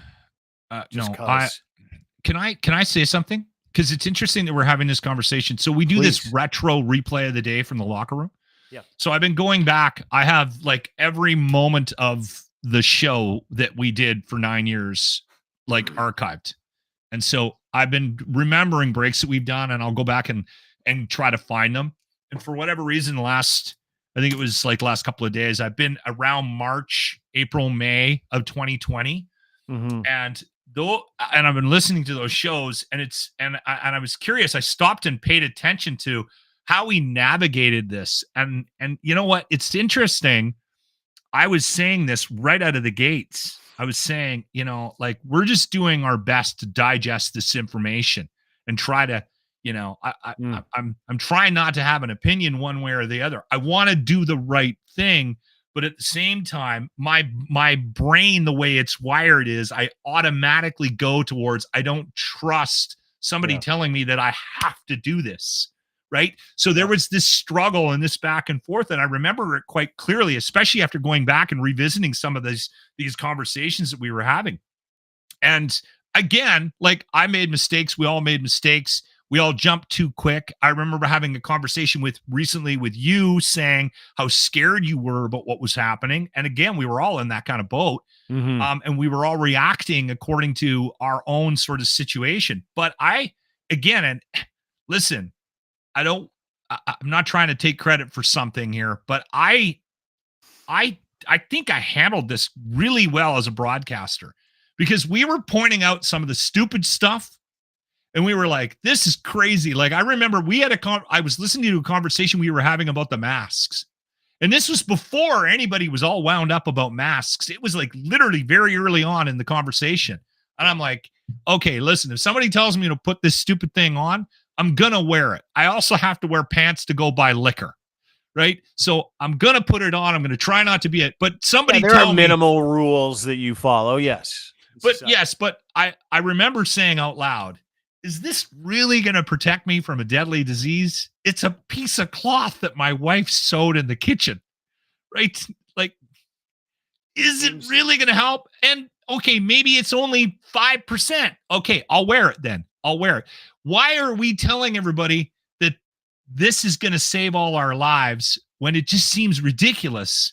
Just No, 'cause. Can I say something? Because it's interesting that we're having this conversation. So we do this Please. retro replay of the day from the locker room. Yeah. So I've been going back. I have like every moment of the show that we did for 9 years, like archived. And so I've been remembering breaks that we've done, and I'll go back and try to find them. And for whatever reason, I think it was like last couple of days, I've been around March, April, May of 2020. Mhm. And I've been listening to those shows, and I was curious. I stopped and paid attention to how we navigated this. And you know what? It's interesting. I was saying this right out of the gates. I was saying, like we're just doing our best to digest this information and try to, I'm trying not to have an opinion one way or the other. I want to do the right thing, but at the same time, my brain, the way it's wired is I automatically go towards, I don't trust somebody telling me that I have to do this. Right. So there was this struggle and this back and forth. And I remember it quite clearly, especially after going back and revisiting some of these conversations that we were having. And again, like I made mistakes. We all made mistakes. We all jumped too quick. I remember having a conversation recently with you saying how scared you were about what was happening. And again, we were all in that kind of boat. Mm-hmm. And we were all reacting according to our own sort of situation. But listen, I'm not trying to take credit for something here, but I think I handled this really well as a broadcaster because we were pointing out some of the stupid stuff and we were like, this is crazy. Like I remember I was listening to a conversation we were having about the masks. And this was before anybody was all wound up about masks. It was like literally very early on in the conversation. And I'm like, okay, listen, if somebody tells me to put this stupid thing on, I'm going to wear it. I also have to wear pants to go buy liquor, right? So I'm going to put it on. I'm going to try not to be it. But somebody there tell are me, minimal rules that you follow. Yes. but I remember saying out loud, is this really going to protect me from a deadly disease? It's a piece of cloth that my wife sewed in the kitchen, right? Like, is it really going to help? And okay, maybe it's only 5%. Okay, I'll wear it then. I'll wear it. Why are we telling everybody that this is going to save all our lives when it just seems ridiculous?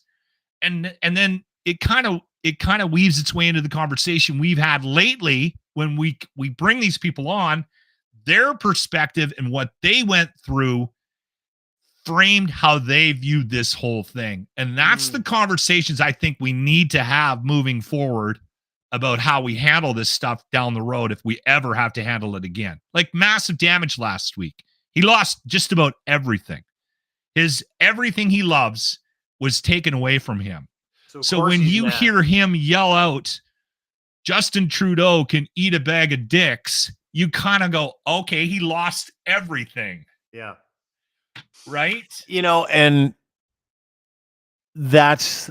And then it kind of weaves its way into the conversation we've had lately when we bring these people on, their perspective and what they went through framed how they viewed this whole thing. And that's the conversations I think we need to have moving forward about how we handle this stuff down the road if we ever have to handle it again. Like Massive Damage last week. He lost just about everything. Everything he loves was taken away from him. So when you hear him yell out, Justin Trudeau can eat a bag of dicks, you kind of go, okay, he lost everything. Yeah. Right? And that's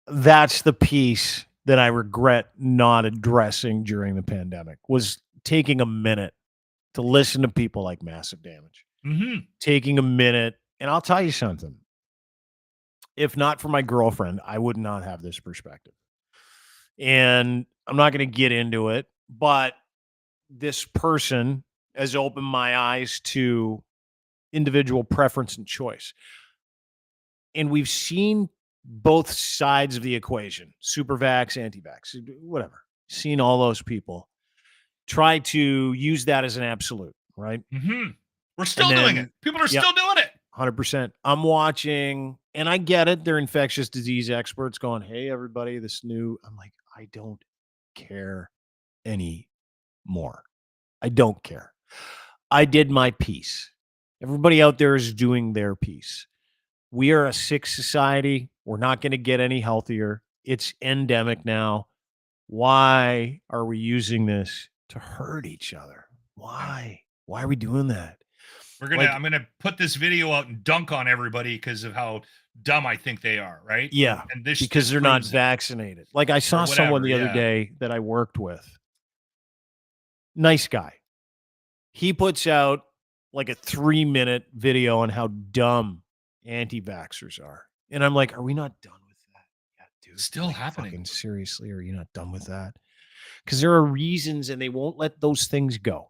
the piece that I regret not addressing during the pandemic, was taking a minute to listen to people like Massive Damage. Mm-hmm. Taking a minute, and I'll tell you something. If not for my girlfriend, I would not have this perspective. And I'm not going to get into it, but this person has opened my eyes to individual preference and choice. And we've seen both sides of the equation, super vax, anti-vax, whatever. Seen all those people try to use that as an absolute, right? Mm-hmm. We're still doing it. People are still doing it. 100%. I'm watching, and I get it. They're infectious disease experts going, hey, everybody, this new. I'm like, I don't care anymore. I don't care. I did my piece. Everybody out there is doing their piece. We are a sick society. We're not going to get any healthier. It's endemic now. Why are we using this to hurt each other? Why? Why are we doing that? I'm gonna put this video out and dunk on everybody because of how dumb I think they are, right? Yeah, and this because they're not vaccinated. Like I saw someone the other day that I worked with. Nice guy. He puts out like a 3-minute video on how dumb anti-vaxxers are. And I'm like, are we not done with that? Yeah, dude. Still happening. Fucking seriously, are you not done with that? Because there are reasons and they won't let those things go.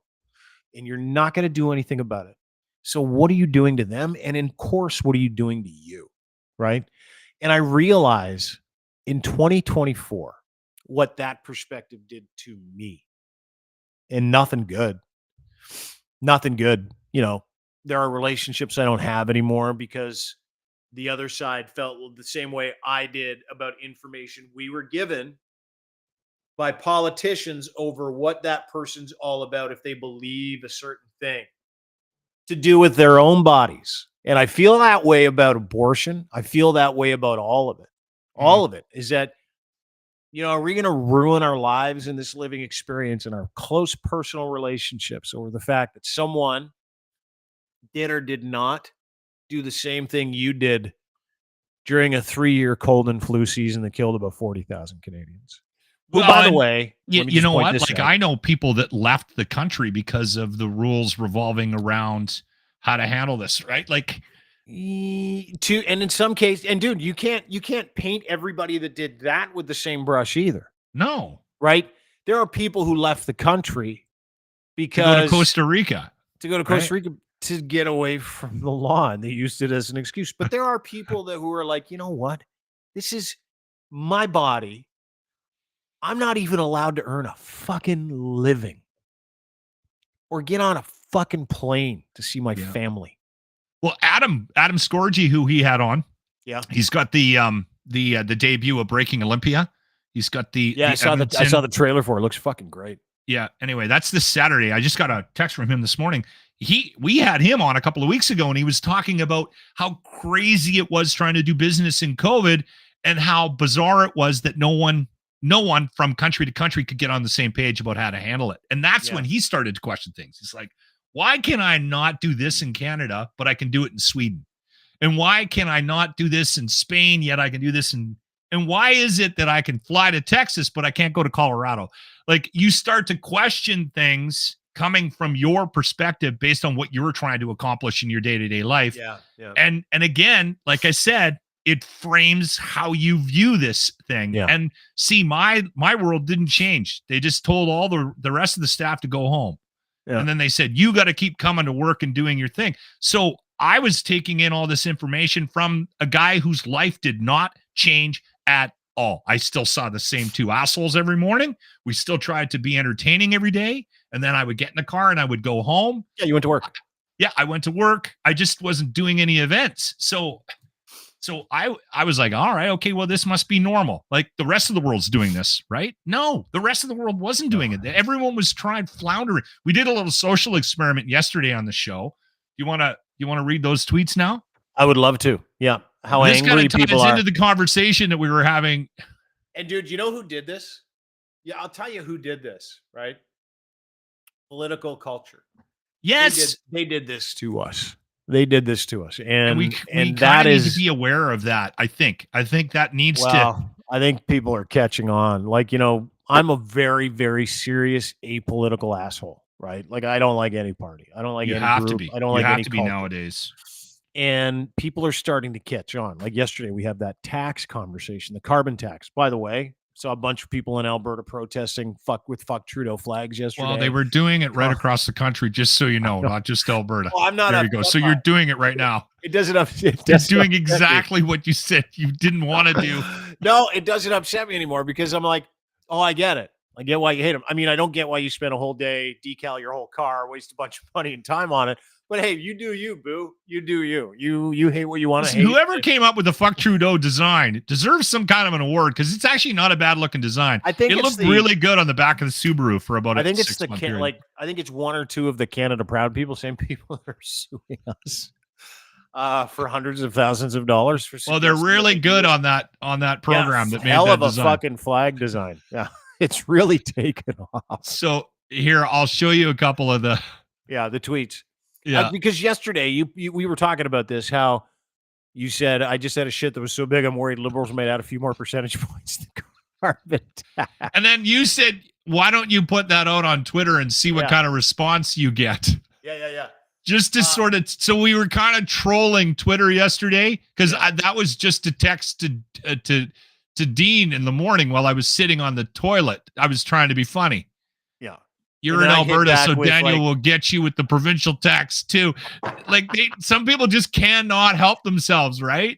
And you're not going to do anything about it. So what are you doing to them? And in course, what are you doing to you? Right? And I realize in 2024 what that perspective did to me. And nothing good. Nothing good. There are relationships I don't have anymore because the other side felt the same way I did about information we were given by politicians over what that person's all about if they believe a certain thing to do with their own bodies. And I feel that way about abortion. I feel that way about all of it. All of it is that You know, are we going to ruin our lives in this living experience and our close personal relationships over the fact that someone did or did not do the same thing you did during a 3-year cold and flu season that killed about 40,000 Canadians? Well, by the and way, you, let me you just know point what? this Like out. I know people that left the country because of the rules revolving around how to handle this, right? Like, And in some case, and dude, you can't paint everybody that did that with the same brush either, no, right? There are people who left the country to go to because Costa Rica. Costa Rica to get away from the law, and they used it as an excuse. But there are people who are like, you know what? This is my body. I'm not even allowed to earn a fucking living or get on a fucking plane to see my Yeah. family. Well, Adam Scorgi, who he had on, Yeah. he's got the debut of Breaking Olympia. He's got the I saw Edmonton- the trailer for it. It looks fucking great. Yeah. Anyway, that's this Saturday. I just got a text from him this morning. We had him on a couple of weeks ago, and he was talking about how crazy it was trying to do business in COVID, and how bizarre it was that no one from country to country could get on the same page about how to handle it. And that's when he started to question things. He's like, why can I not do this in Canada, but I can do it in Sweden? And why can I not do this in Spain, yet I can do this and why is it that I can fly to Texas, but I can't go to Colorado? Like, you start to question things coming from your perspective based on what you're trying to accomplish in your day-to-day life. Yeah. And again, like I said, it frames how you view this thing. Yeah. And see, my world didn't change. They just told all the rest of the staff to go home. Yeah. And then they said, you got to keep coming to work and doing your thing. So I was taking in all this information from a guy whose life did not change at all. I still saw the same two assholes every morning. We still tried to be entertaining every day. And then I would get in the car and I would go home. Yeah, you went to work. Yeah, I went to work. I just wasn't doing any events. So I was like, all right, okay, well, this must be normal. Like the rest of the world's doing this, right? No, the rest of the world wasn't doing it. Everyone was trying floundering. We did a little social experiment yesterday on the show. You want to read those tweets now? I would love to. Yeah. How This angry kind of people ties are. into the conversation that we were having. And dude, you know who did this? Yeah, I'll tell you who did this, right? Political culture. Yes. They did this to us. They did this to us. And we that kind of need is to be aware of that. I think that needs to. well, I think people are catching on. Like, you know, I'm a very, very serious apolitical asshole, right? Like, I don't like any party. I don't like You any have group. to be. I don't You like have any to be culture. nowadays. And people are starting to catch on. Like yesterday, we had that tax conversation, the carbon tax. By the way, saw a bunch of people in Alberta protesting fuck Trudeau flags yesterday. Well, they were doing it right across the country, just so you know, not just Alberta. Well, I'm not There you go. So you're doing it right now. It doesn't You're doing exactly what you said you didn't want to do. No, it doesn't upset me anymore because I'm like, oh, I get it. I get why you hate him. I mean, I don't get why you spend a whole day, decal your whole car, waste a bunch of money and time on it. But hey, you do you, boo. You do you. You hate what you want to Listen, hate. whoever came up with the fuck Trudeau design deserves some kind of an award because it's actually not a bad looking design. I think it it's looked the- really good on the back of the Subaru for about. I think it's 6 the month period. I think it's one or two of the Canada Proud people, same people that are suing us for hundreds of thousands of dollars. For Well, they're suggesting really that good on that program that made hell that of a design. fucking flag design. Yeah, it's really taken off. So here, I'll show you a couple of the. Yeah, the tweets. Yeah, Because yesterday we were talking about this, how you said I just had a shit that was so big I'm worried liberals might add a few more percentage points to carbon tax. and then you said, "Why don't you put that out on Twitter and see what Yeah. kind of response you get?" Yeah. Just to sort of, so we were kind of trolling Twitter yesterday because that was just a text to Dean in the morning while I was sitting on the toilet. I was trying to be funny. Yeah. You're And in then I hit Alberta, back so with, Daniel like- will get you with the provincial tax too. Like some people just cannot help themselves, right?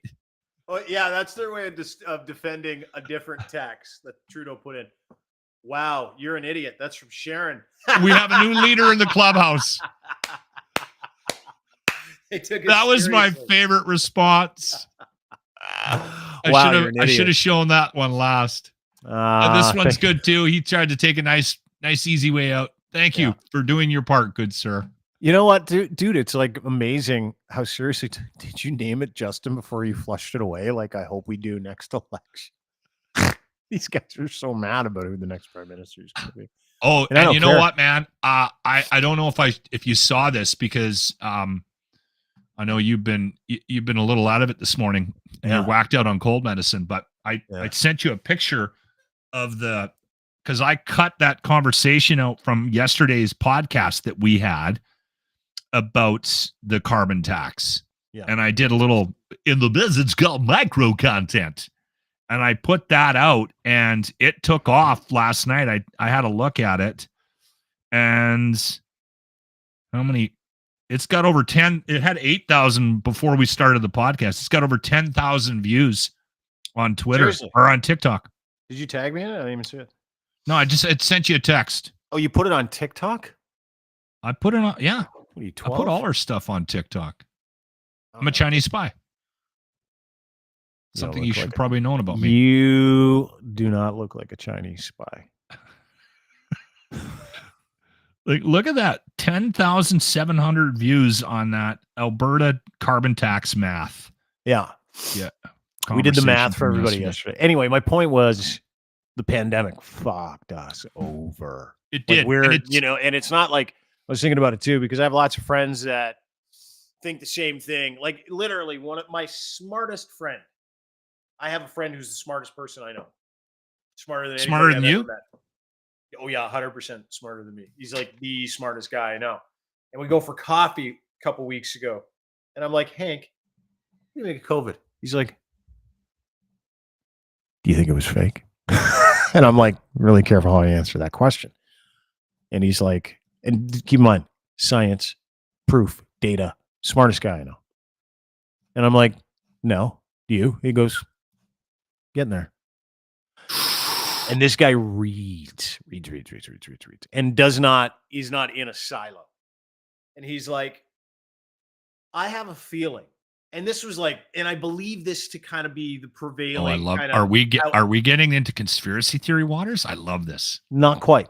Oh, yeah, that's their way of defending a different tax that Trudeau put in. Wow, you're an idiot. That's from Sharon. We have a new leader in the clubhouse. They took it That was my seriously. favorite response. Wow, you're an I should idiot. have shown that one last. This one's good too. He tried to take a nice, easy way out. Thank you Yeah. for doing your part, good sir. You know what, dude? It's like amazing how seriously did you name it, Justin, before you flushed it away? Like I hope we do next election. These guys are so mad about who the next prime minister is going to be. Oh, And I and don't you know care. what, man? I don't know if you saw this because I know you've been a little out of it this morning. And Yeah. You're whacked out on cold medicine, but I Yeah. sent you a picture of because I cut that conversation out from yesterday's podcast that we had about the carbon tax. Yeah. And I did a little in the biz, it's called micro content. And I put that out and it took off last night. I had a look at it. And how many? It's got over 10. It had 8,000 before we started the podcast. It's got over 10,000 views on Twitter Seriously? or on TikTok. Did you tag me in it? I didn't even see it. No, it sent you a text. Oh, you put it on TikTok? I put it on. Yeah, What are you, I 12? put all our stuff on TikTok. I'm Oh, a Chinese spy. You don't Something look you should like probably know about me. You do not look like a Chinese spy. Like, look at that 10,700 views on that Alberta carbon tax math. Yeah. Yeah. We did the Conversation math for from everybody yesterday. Anyway, my point was the pandemic fucked us over. It Like did. we're, and it's, and it's not like I was thinking about it too, because I have lots of friends that think the same thing. Like literally one of my smartest friend. I have a friend who's the smartest person I know. Smarter than Smarter anybody than I've you? ever met. Oh yeah, 100% smarter than me. He's like the smartest guy I know. And we go for coffee a couple weeks ago. And I'm like, Hank, what do you think of COVID? He's like, do you think it was fake? And I'm like, really careful how I answer that question. And he's like, and keep in mind, science, proof, data, smartest guy I know. And I'm like, no, do you? He goes, getting there. And this guy reads, and is not in a silo. And he's like, I have a feeling. And this was like, and I believe this to kind of be the prevailing. I love. kind Are of we getting into conspiracy theory waters? I love this. not quite.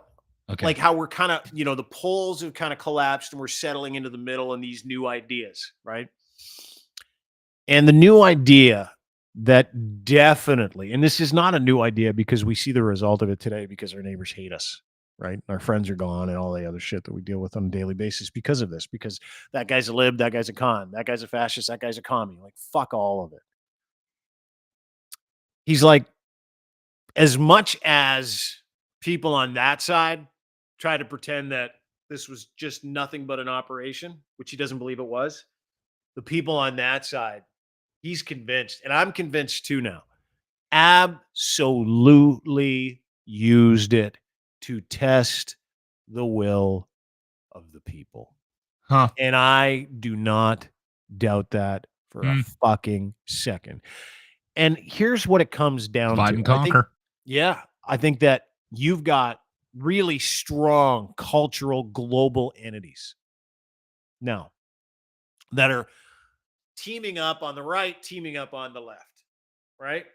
Okay. Like how we're kind of, the poles have kind of collapsed and we're settling into the middle and these new ideas, right? And the new idea that definitely, and this is not a new idea because we see the result of it today because our neighbors hate us, right? Our friends are gone and all the other shit that we deal with on a daily basis because of this, because that guy's a lib, that guy's a con, that guy's a fascist, that guy's a commie. Like, fuck all of it. He's like, as much as people on that side try to pretend that this was just nothing but an operation, which he doesn't believe it was, the people on that side, he's convinced, and I'm convinced too now, absolutely used it to test the will of the people. Huh. And I do not doubt that for a fucking second. And here's what it comes down Divide to. and conquer. I think that you've got really strong cultural global entities now that are teaming up on the right, teaming up on the left, right?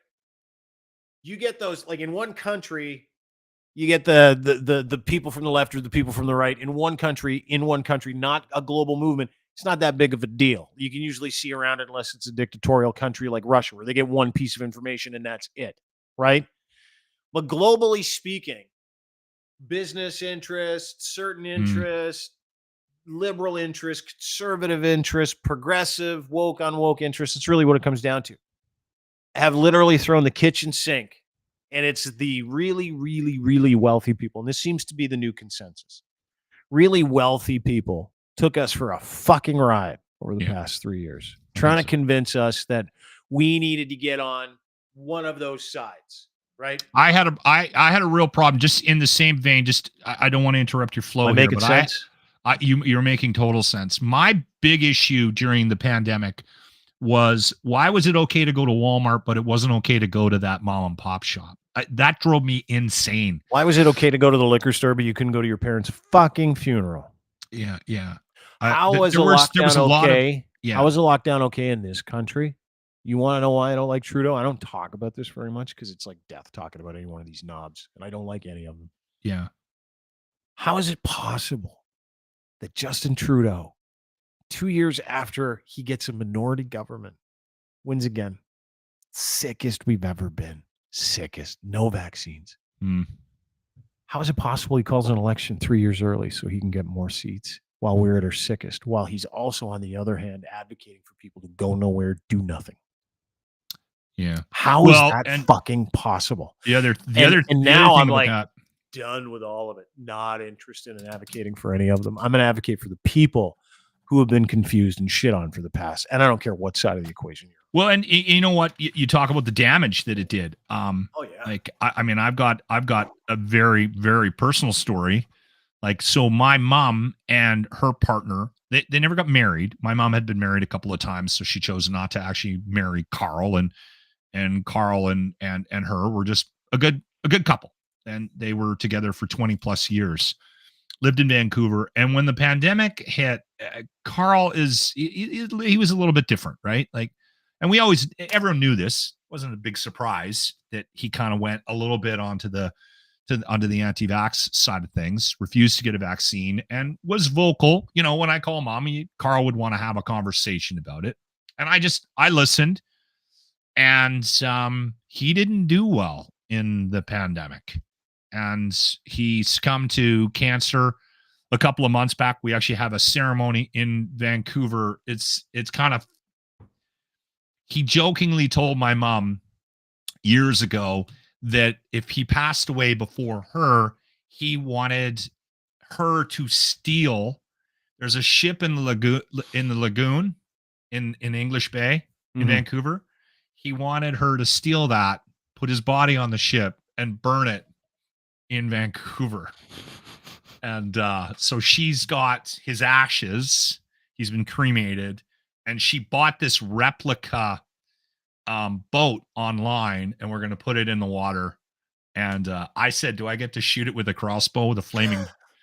You get those, like in one country, you get the people from the left or the people from the right in one country, not a global movement. It's not that big of a deal. You can usually see around it unless it's a dictatorial country like Russia, where they get one piece of information and that's it, right? But globally speaking, business interests, certain interests, liberal interests, conservative interests, progressive, woke, unwoke interests, it's really what it comes down to, have literally thrown the kitchen sink. And it's the really, really, really wealthy people. And this seems to be the new consensus. Really wealthy people took us for a fucking ride over the past 3 years, trying to convince us that we needed to get on one of those sides, right? I had a real problem just in the same vein. Just I don't want to interrupt your flow. Am I here, making but sense? You're making total sense. My big issue during the pandemic was, why was it okay to go to Walmart, but it wasn't okay to go to that mom and pop shop? That drove me insane. Why was it okay to go to the liquor store, but you couldn't go to your parents' fucking funeral? Yeah. How was a there was lockdown a lot of, okay? yeah. How was a lockdown okay in this country? You want to know why I don't like Trudeau? I don't talk about this very much because it's like death talking about any one of these knobs, and I don't like any of them. Yeah. How is it possible that Justin Trudeau, 2 years after he gets a minority government, wins again? Sickest we've ever been. sickest, no vaccines. Hmm. How is it possible he calls an election 3 years early so he can get more seats while we're at our sickest, while he's also, on the other hand, advocating for people to go nowhere, do nothing? Yeah. How is Well, that and fucking possible? and And the now other I'm thing like, about done with all of it. Not interested in advocating for any of them. I'm going to advocate for the people who have been confused and shit on for the past. And I don't care what side of the equation you're well, and you know what? You talk about the damage that it did. on. Oh, yeah. Like I mean, I've got a very, very personal story. Like, so my mom and her partner, they never got married. My mom had been married a couple of times, so she chose not to actually marry Carl, and Carl and her were just a good couple. And they were together for 20 plus years, lived in Vancouver. And when the pandemic hit, Carl he was a little bit different, right? Like, and everyone knew this. It wasn't a big surprise that he kind of went a little bit onto the anti-vax side of things, refused to get a vaccine, and was vocal. You know, when I call mommy, Carl would want to have a conversation about it. And I listened, and he didn't do well in the pandemic. And he succumbed to cancer a couple of months back. We actually have a ceremony in Vancouver. It's kind of, he jokingly told my mom years ago that if he passed away before her, he wanted her to steal. There's a ship in the lagoon in English Bay in Vancouver. He wanted her to steal that, put his body on the ship, and burn it in Vancouver. And so she's got his ashes. He's been cremated, and she bought this replica boat online, and we're going to put it in the water. And I said, do I get to shoot it with a crossbow with a flaming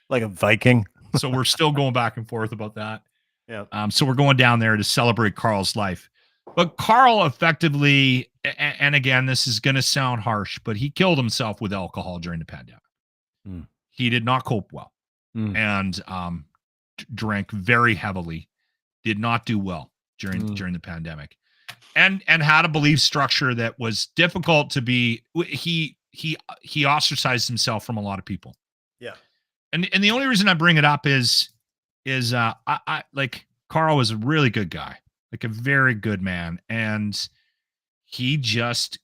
Like a Viking? So we're still going back and forth about that. Yeah. So we're going down there to celebrate Carl's life. But Carl effectively, and again, this is going to sound harsh, but he killed himself with alcohol during the pandemic. He did not cope well, and drank very heavily, did not do well during the pandemic, and had a belief structure that was difficult to be. He ostracized himself from a lot of people. Yeah. And the only reason I bring it up is I like, Carl was a really good guy, like a very good man, and he just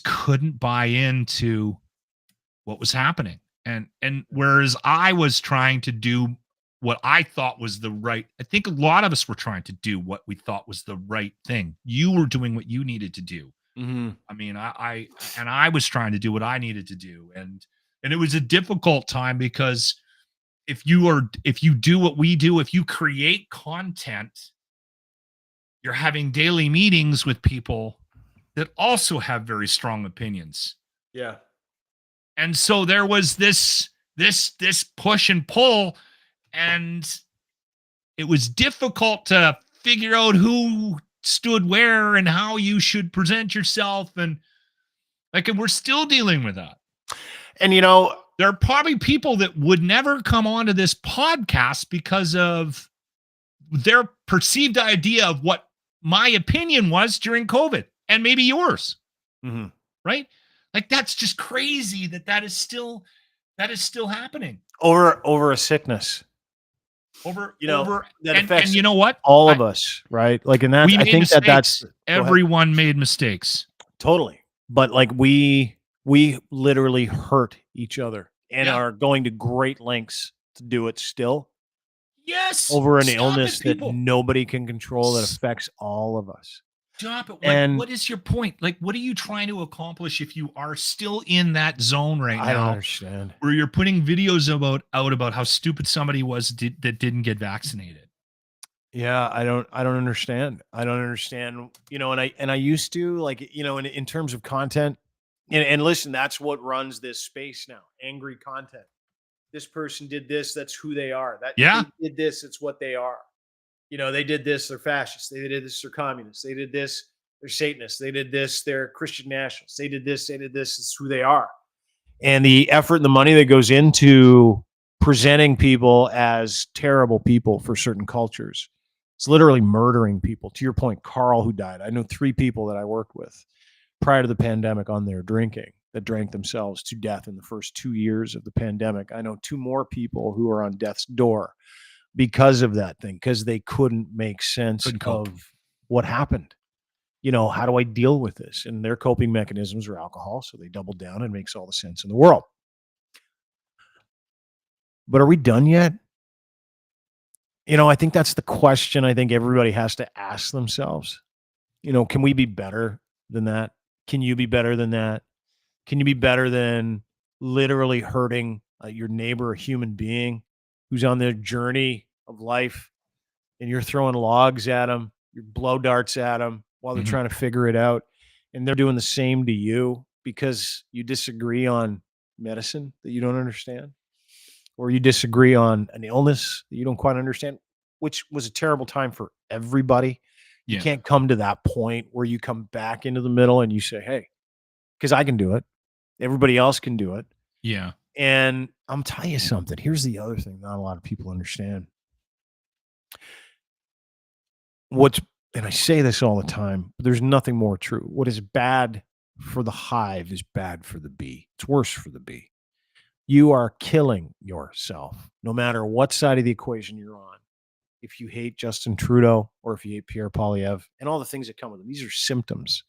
couldn't buy into what was happening. And whereas I was trying to do what I thought was the right, I think a lot of us were trying to do what we thought was the right thing. You were doing what you needed to do. I mean, I was trying to do what I needed to do. And it was a difficult time, because if you do what we do, if you create content, you're having daily meetings with people that also have very strong opinions. Yeah. And so there was this push and pull, and it was difficult to figure out who stood where and how you should present yourself. And we're still dealing with that. And, you know, there are probably people that would never come onto this podcast because of their perceived idea of what my opinion was during COVID, and maybe yours. Right? Like, that's just crazy that is still happening over a sickness. That affects and you know what? All of us, right? Like, and that, I think mistakes. that's everyone made mistakes. Totally. But like, we literally hurt each other and are going to great lengths to do it still. Yes. Over an illness that nobody can control, that affects all of us. Stop it. Like, what is your point? Like, what are you trying to accomplish if you are still in that zone right now? I don't understand. Where you're putting videos about how stupid somebody was that didn't get vaccinated. Yeah, I don't understand. I don't understand. You know, and I used to, like, you know, in terms of content, and listen, that's what runs this space now. Angry content. This person did this, that's who they are. They did this, it's what they are. You know, they did this, they're fascists. They did this, they're communists. They did this, they're Satanists. They did this, they're Christian nationalists. They did this, it's who they are. And the effort and the money that goes into presenting people as terrible people for certain cultures, it's literally murdering people. To your point, Carl, who died. I know 3 people that I worked with prior to the pandemic on there drinking that drank themselves to death in the first 2 years of the pandemic. I know 2 more people who are on death's door because of that thing, because they couldn't make sense Couldn't cope. of what happened. How do I deal with this? And their coping mechanisms are alcohol, so they double down and makes all the sense in the world. But are we done yet? I think that's the question I think everybody has to ask themselves. Can we be better than that? Can you be better than that? Can you be better than literally hurting your neighbor, a human being who's on their journey of life, and you're throwing logs at them, you're blow darts at them while they're Mhm. trying to figure it out, and they're doing the same to you because you disagree on medicine that you don't understand, or you disagree on an illness that you don't quite understand, which was a terrible time for everybody. You Yeah. can't come to that point where you come back into the middle and you say, hey, because I can do it. Everybody else can do it. Yeah. And I'm telling you something. Here's the other thing not a lot of people understand. And I say this all the time, but there's nothing more true. What is bad for the hive is bad for the bee. It's worse for the bee. You are killing yourself, no matter what side of the equation you're on. If you hate Justin Trudeau or if you hate Pierre Poilievre and all the things that come with them, these are symptoms.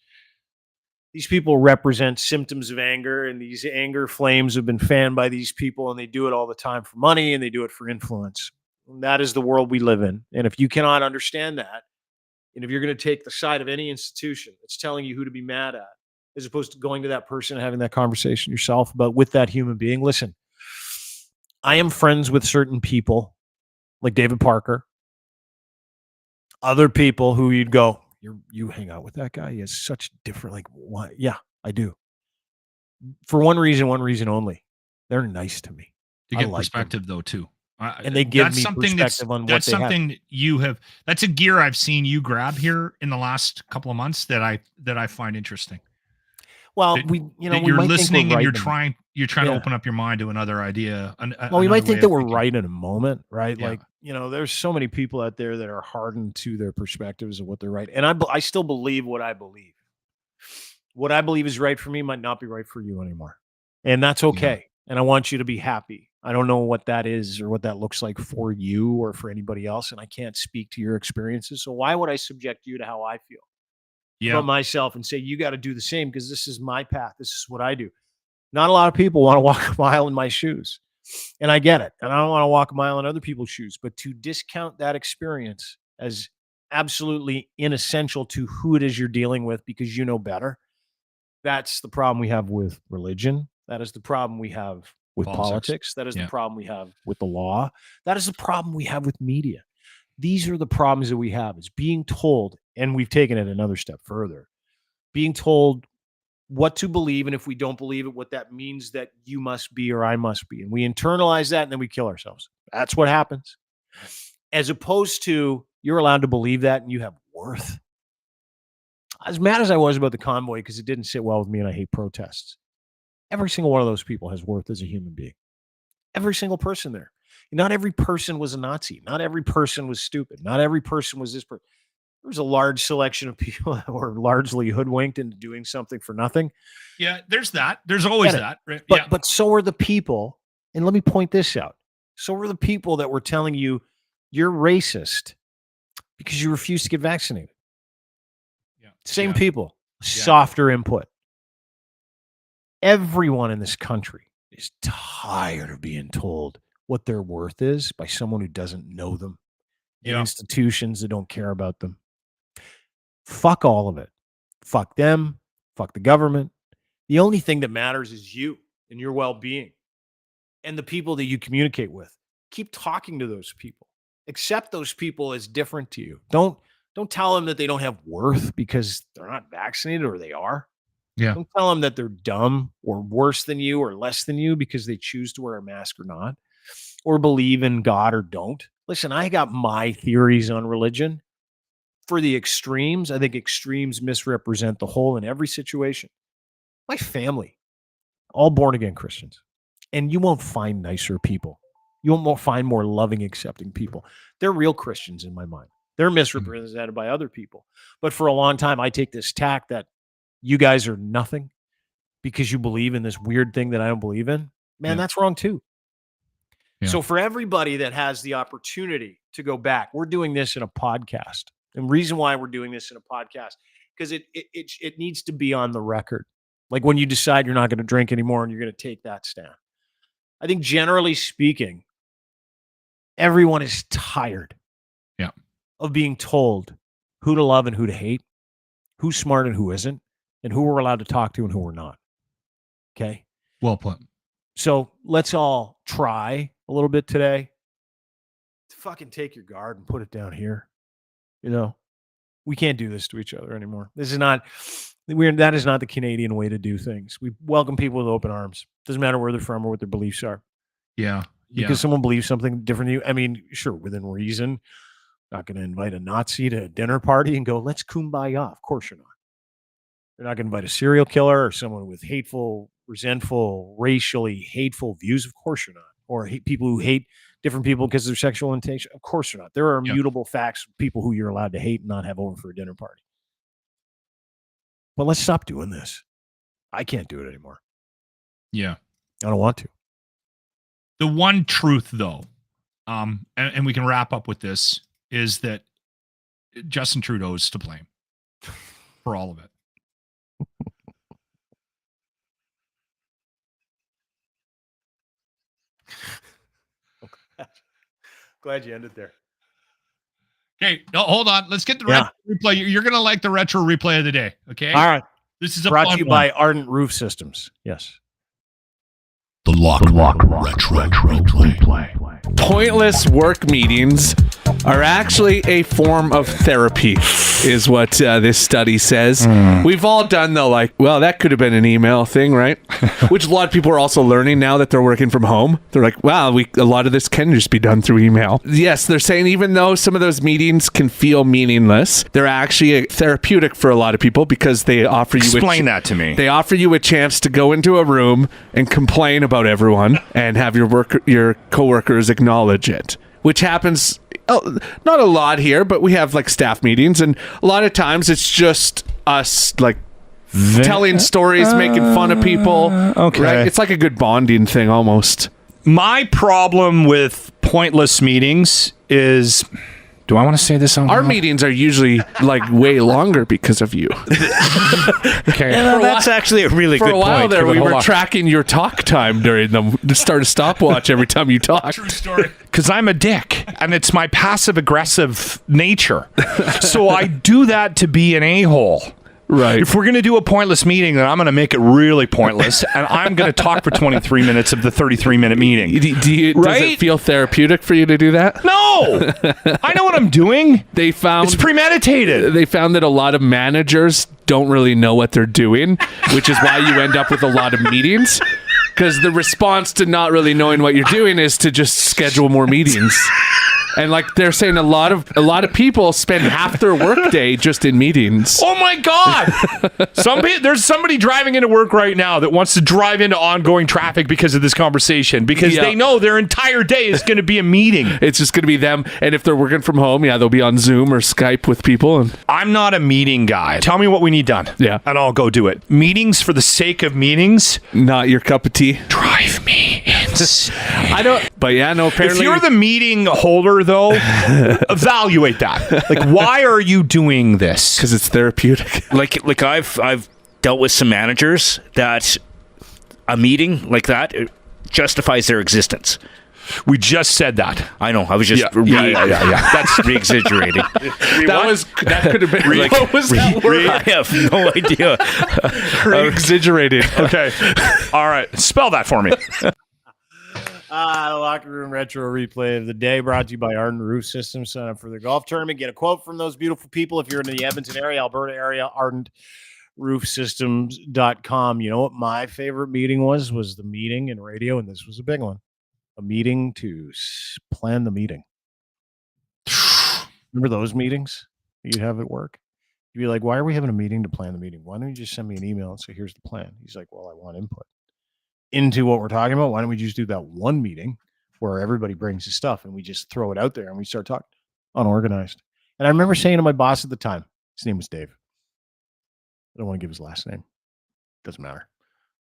These people represent symptoms of anger, and these anger flames have been fanned by these people, and they do it all the time for money, and they do it for influence. And that is the world we live in. And if you cannot understand that, and if you're going to take the side of any institution that's telling you who to be mad at, as opposed to going to that person and having that conversation yourself about with that human being, listen, I am friends with certain people like David Parker, other people who you'd go, you hang out with that guy. He has such different, like, what? Yeah, I do. For one reason only. They're nice to me. To I get like them. perspective, though, too. And they give That's me something perspective on what that's they have. something you have. That's a gear I've seen you grab here in the last couple of months that I find interesting. Well, that- we That we you're might listening think we're and you're right trying to Yeah. open up your mind to another idea. Well, we might think that we're right in a moment, right? Yeah. Like, there's so many people out there that are hardened to their perspectives of what they're right. And I still believe what I believe. What I believe is right for me might not be right for you anymore. And that's okay. And I want you to be happy. I don't know what that is or what that looks like for you or for anybody else. And I can't speak to your experiences. So why would I subject you to how I feel about myself and say, you got to do the same because this is my path. This is what I do. Not a lot of people want to walk a mile in my shoes. And I get it. And I don't want to walk a mile in other people's shoes. But to discount that experience as absolutely inessential to who it is you're dealing with because you know better, that's the problem we have with religion. That is the problem we have with politics. That is the problem we have with the law. That is the problem we have with media. These are the problems that we have, is being told, and we've taken it another step further, being told what to believe, and if we don't believe it, what that means that you must be or I must be. And we internalize that and then we kill ourselves. That's what happens. As opposed to you're allowed to believe that and you have worth. As mad as I was about the convoy because it didn't sit well with me and I hate protests, every single one of those people has worth as a human being. Every single person there. Not every person was a Nazi. Not every person was stupid. Not every person was this person. There was a large selection of people that were largely hoodwinked into doing something for nothing. Yeah, there's that. There's always that. Right? But so are the people, and let me point this out. So are the people that were telling you you're racist because you refuse to get vaccinated. Same people, softer input. Everyone in this country is tired of being told what their worth is by someone who doesn't know them, and institutions that don't care about them. Fuck all of it. Fuck them. Fuck the government. The only thing that matters is you and your well-being and the people that you communicate with. Keep talking to those people. Accept those people as different to you. Don't tell them that they don't have worth because they're not vaccinated or they are. Yeah. Don't tell them that they're dumb or worse than you or less than you because they choose to wear a mask or not, or believe in God or don't. Listen, I got my theories on religion. For the extremes, I think extremes misrepresent the whole in every situation. My family, all born-again Christians. And you won't find nicer people. You won't find more loving, accepting people. They're real Christians in my mind. They're misrepresented by other people. But for a long time, I take this tack that you guys are nothing because you believe in this weird thing that I don't believe in, man, that's wrong too. Yeah. So for everybody that has the opportunity to go back, we're doing this in a podcast. And reason why we're doing this in a podcast, because it needs to be on the record. Like when you decide you're not going to drink anymore and you're going to take that stand. I think generally speaking, everyone is tired of being told who to love and who to hate, who's smart and who isn't, and who we're allowed to talk to and who we're not. Okay. Well put. So let's all try a little bit today to fucking take your guard and put it down here. You know, we can't do this to each other anymore. This is not, that is not the Canadian way to do things. We welcome people with open arms. Doesn't matter where they're from or what their beliefs are. Yeah. Because someone believes something different than you. I mean, sure, within reason. Not going to invite a Nazi to a dinner party and go, let's kumbaya. Of course you're not. You're not going to invite a serial killer or someone with hateful, resentful, racially hateful views. Of course you're not. Or people who hate different people because of their sexual orientation. Of course you're not. There are immutable facts of people who you're allowed to hate and not have over for a dinner party. But let's stop doing this. I can't do it anymore. Yeah. I don't want to. The one truth, though, and we can wrap up with this, is that Justin Trudeau is to blame for all of it. Glad you ended there. Okay, no, hold on. Let's get the retro replay. You're going to like the retro replay of the day. Okay. All right. This is a brought fun to you one. by Ardent Roof Systems. Yes. The Lock Retro Replay. Pointless work meetings are actually a form of therapy, is what this study says. We've all done the that could have been an email thing, right? Which a lot of people are also learning now that they're working from home. They're like, wow, a lot of this can just be done through email. Yes, they're saying even though some of those meetings can feel meaningless, they're actually therapeutic for a lot of people because they offer you Explain that to me. They offer you a chance to go into a room and complain about everyone and have your coworkers acknowledge it, which happens not a lot here, but we have staff meetings, and a lot of times it's just us telling stories, making fun of people. Okay. Right? It's like a good bonding thing almost. My problem with pointless meetings is, do I want to say this on Our meetings are usually way longer because of you. Okay. That's actually a really For good a while point. there, we Hold were on. tracking your talk time during them. To start a stopwatch every time you talk. True story. Because I'm a dick, and it's my passive-aggressive nature. So I do that to be an a-hole. Right. If we're going to do a pointless meeting, then I'm going to make it really pointless, and I'm going to talk for 23 minutes of the 33-minute meeting. Does Right? it feel therapeutic for you to do that? No! I know what I'm doing. They found It's premeditated. They found that a lot of managers don't really know what they're doing, which is why you end up with a lot of meetings. Because the response to not really knowing what you're doing is to just schedule more meetings. And they're saying a lot of people spend half their workday just in meetings. Oh my God! There's somebody driving into work right now that wants to drive into ongoing traffic because of this conversation, because they know their entire day is going to be a meeting. It's just going to be them. And if they're working from home, they'll be on Zoom or Skype with people. And I'm not a meeting guy. Tell me what we need done. Yeah. And I'll go do it. Meetings for the sake of meetings not your cup of tea. drive me insane. I don't. But apparently. If you're the meeting holder, though, evaluate that. Why are you doing this? Because it's therapeutic. Like I've dealt with some managers that a meeting like that it justifies their existence. We just said that. I know. I was just Yeah. That's re-exaggerating. That could have been. What was that word? I have no idea. Exaggerated. Okay. All right. Spell that for me. The Locker Room Retro Replay of the day brought to you by Ardent Roof Systems. Sign up for their golf tournament. Get a quote from those beautiful people. If you're in the Edmonton area, Alberta area, ardentroofsystems.com. You know what my favorite meeting was the meeting in radio, and this was a big one. A meeting to plan the meeting. Remember those meetings you'd have at work? You'd be like, why are we having a meeting to plan the meeting? Why don't you just send me an email and say, here's the plan? He's like, well, I want input into what we're talking about. Why don't we just do that one meeting where everybody brings his stuff and we just throw it out there and we start talking? Unorganized. And I remember saying to my boss at the time, his name was Dave, I don't want to give his last name. Doesn't matter.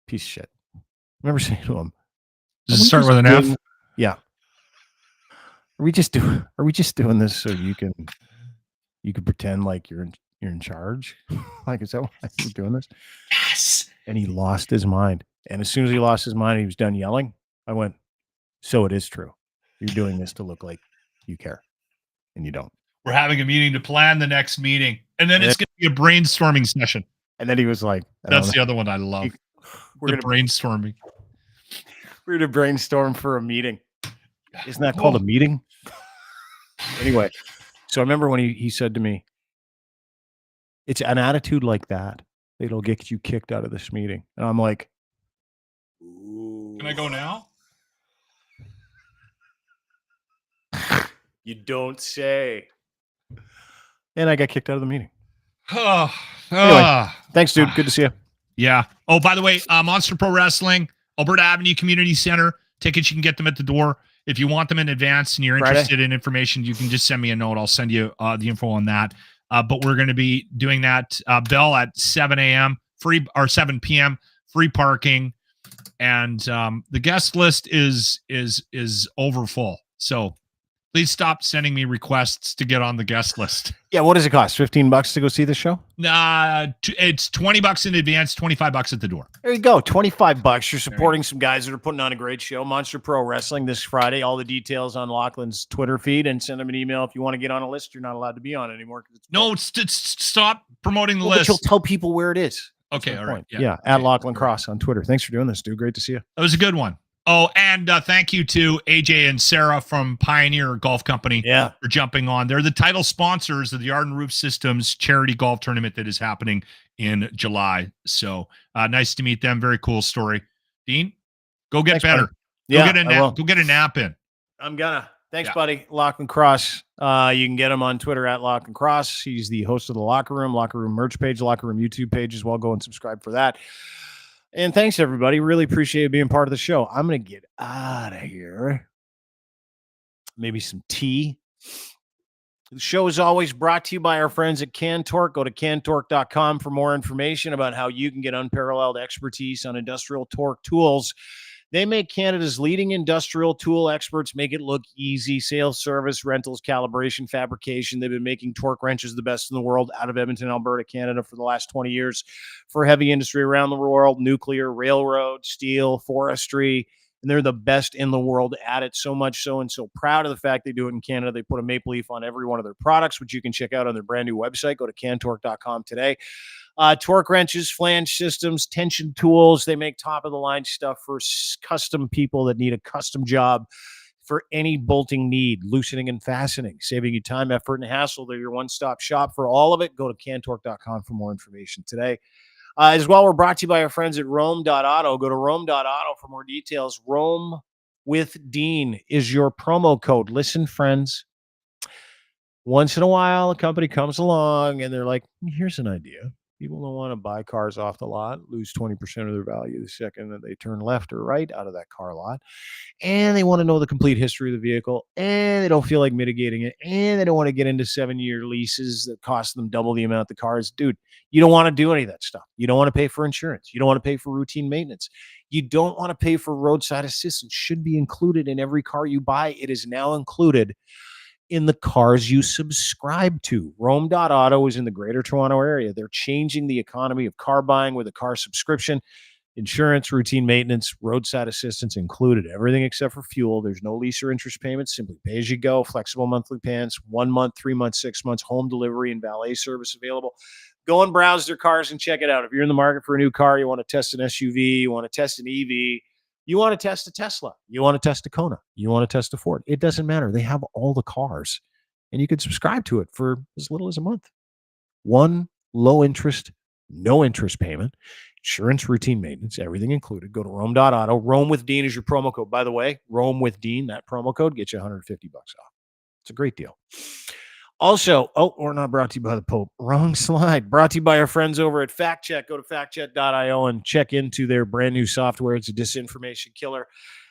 Piece of shit. I remember saying to him, Does "Are it we start just with an F? doing-" Yeah. Are we just doing this so you can pretend like you're in charge? Like, is that why we're doing this? Yes. And he lost his mind. And as soon as he lost his mind, he was done yelling. I went, so it is true. You're doing this to look like you care, and you don't. We're having a meeting to plan the next meeting, and then it's going to be a brainstorming session. And then he was like, That's the other one I love. we're The gonna brainstorming. we're gonna brainstorm for a meeting. Isn't that called a meeting? Anyway, so I remember when he said to me, it's an attitude like that that'll get you kicked out of this meeting. And I'm like, Can I go now? you don't say. And I got kicked out of the meeting. Anyway. Thanks, dude. Good to see you. Yeah. Oh, by the way, Monster Pro Wrestling, Alberta Avenue Community Center. Tickets, you can get them at the door. If you want them in advance and you're interested in information, you can just send me a note. I'll send you the info on that. But we're going to be doing that bell at 7 a.m. free or 7 p.m. free parking, and the guest list is over full. So please stop sending me requests to get on the guest list. Yeah, what does it cost? $15 to go see the show? It's $20 in advance, $25 at the door. There you go. $25. You're supporting some guys that are putting on a great show. Monster Pro Wrestling this Friday. All the details on Lachlan's Twitter feed, and send him an email if you want to get on a list. You're not allowed to be on anymore. No, stop promoting the But list. you'll tell people where it is. That's Okay, my all right. point. Yeah, Yeah, at okay. Lachlan Cross on Twitter. Thanks for doing this, dude. Great to see you. That was a good one. Oh, and thank you to AJ and Sarah from Pioneer Golf Company for jumping on. They're the title sponsors of the Arden Roof Systems charity golf tournament that is happening in July. So nice to meet them. Very cool story. Dean, go get Thanks, better. buddy. Yeah, Go get a nap in. I'm gonna. Thanks, Yeah. buddy. Lachlan Cross. You can get him on Twitter at Lachlan Cross. He's the host of the Locker Room merch page, Locker Room YouTube page as well. Go and subscribe for that. And thanks, everybody. Really appreciate being part of the show. I'm going to get out of here. Maybe some tea. The show is always brought to you by our friends at Cantork. Go to cantork.com for more information about how you can get unparalleled expertise on industrial torque tools. They make Canada's leading industrial tool experts make it look easy. Sales, service, rentals, calibration, fabrication. They've been making torque wrenches the best in the world out of Edmonton, Alberta, Canada for the last 20 years for heavy industry around the world, nuclear, railroad, steel, forestry. And they're the best in the world at it, so much so, and so proud of the fact they do it in Canada. They put a maple leaf on every one of their products, which you can check out on their brand new website. Go to cantork.com today. Torque wrenches, flange systems, tension tools. They make top-of-the-line stuff for custom people that need a custom job for any bolting need, loosening and fastening, saving you time, effort, and hassle. They're your one-stop shop for all of it. Go to cantork.com for more information today. As well, we're brought to you by our friends at Rome.auto. Go to Rome.auto for more details. Rome with Dean is your promo code. Listen, friends, once in a while, a company comes along and they're like, here's an idea. People don't want to buy cars off the lot, lose 20% of their value the second that they turn left or right out of that car lot. And they want to know the complete history of the vehicle, and they don't feel like mitigating it, and they don't want to get into 7-year leases that cost them double the amount the cars. Dude, you don't want to do any of that stuff. You don't want to pay for insurance. You don't want to pay for routine maintenance. You don't want to pay for roadside assistance. Should be included in every car you buy. It is now included in the cars you subscribe to. Rome.auto is in the Greater Toronto area. They're changing the economy of car buying with a car subscription, insurance, routine maintenance, roadside assistance included. Everything except for fuel. There's no lease or interest payments. Simply pay as you go. Flexible monthly payments. 1 month, 3 months, 6 months. Home delivery and valet service available. Go and browse their cars and check it out. If you're in the market for a new car, you want to test an SUV, you want to test an EV, you want to test a Tesla, you want to test a Kona, you want to test a Ford. It doesn't matter. They have all the cars, and you can subscribe to it for as little as a month. 1 low interest, no interest payment, insurance, routine maintenance, everything included. Go to Rome.auto. Rome with Dean is your promo code. By the way, Rome with Dean, that promo code gets you $150 off. It's a great deal. Also, we're not brought to you by the Pope. Wrong slide. Brought to you by our friends over at FactCheck. Go to factcheck.io and check into their brand new software. It's a disinformation killer.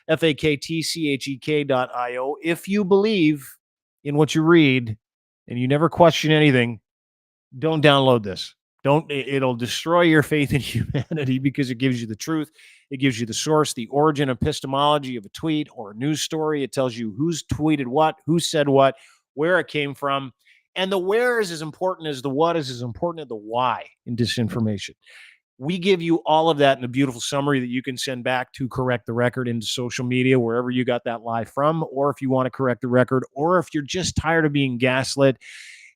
FAKTCHEK.io. If you believe in what you read and you never question anything, don't download this. It'll destroy your faith in humanity because it gives you the truth. It gives you the source, the origin, epistemology of a tweet or a news story. It tells you who's tweeted what, who said what, where it came from. And the where is as important as the what is as important as the why in disinformation. We give you all of that in a beautiful summary that you can send back to Correct the Record into social media, wherever you got that lie from, or if you want to correct the record, or if you're just tired of being gaslit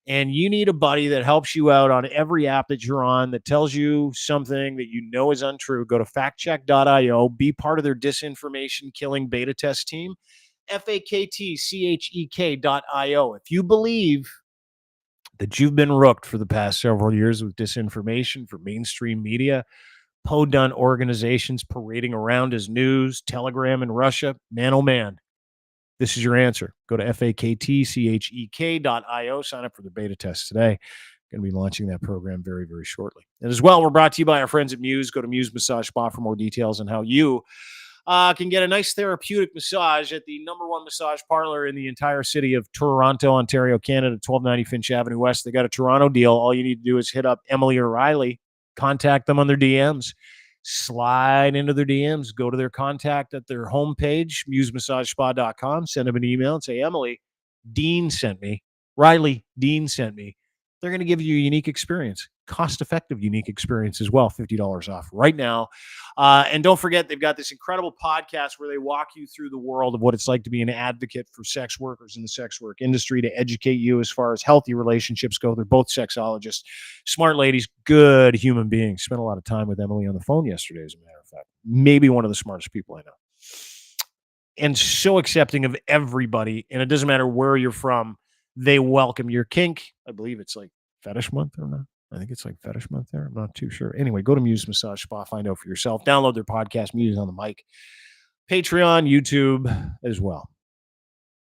and you need a buddy that helps you out on every app that you're on that tells you something that you know is untrue, go to factcheck.io, be part of their disinformation killing beta test team, factchek.io. If you believe that you've been rooked for the past several years with disinformation for mainstream media, podunk organizations parading around as news, Telegram in Russia, man, oh man, this is your answer. Go to factchek.io, sign up for the beta test today. Going to be launching that program very, very shortly. And as well, we're brought to you by our friends at Muse. Go to Muse Massage Spa for more details on how you can get a nice therapeutic massage at the #1 massage parlor in the entire city of Toronto, Ontario, Canada, 1290 Finch Avenue West. They got a Toronto deal. All you need to do is hit up Emily or Riley, contact them on their DMs, slide into their DMs, go to their contact at their homepage, musemassagespa.com, send them an email and say, Emily, Dean sent me. Riley, Dean sent me. They're going to give you a unique experience, cost-effective unique experience as well, $50 off right now. And don't forget, they've got this incredible podcast where they walk you through the world of what it's like to be an advocate for sex workers in the sex work industry, to educate you as far as healthy relationships go. They're both sexologists, smart ladies, good human beings. Spent a lot of time with Emily on the phone yesterday, as a matter of fact. Maybe one of the smartest people I know. And so accepting of everybody. And it doesn't matter where you're from. They welcome your kink. I believe it's like fetish month or not. I think it's like fetish month there. I'm not too sure. Anyway, go to Muse Massage Spa. Find out for yourself. Download their podcast, Muse on the Mic. Patreon, YouTube as well.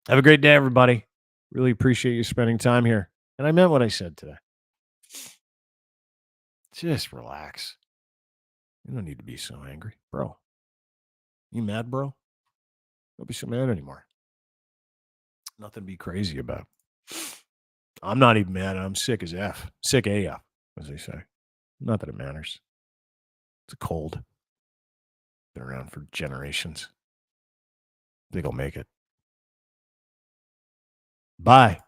Have a great day, everybody. Really appreciate you spending time here. And I meant what I said today. Just relax. You don't need to be so angry. Bro, you mad, bro? Don't be so mad anymore. Nothing to be crazy about. I'm not even mad. I'm sick as F. Sick AF, as they say. Not that it matters. It's a cold. Been around for generations. Think I'll make it. Bye.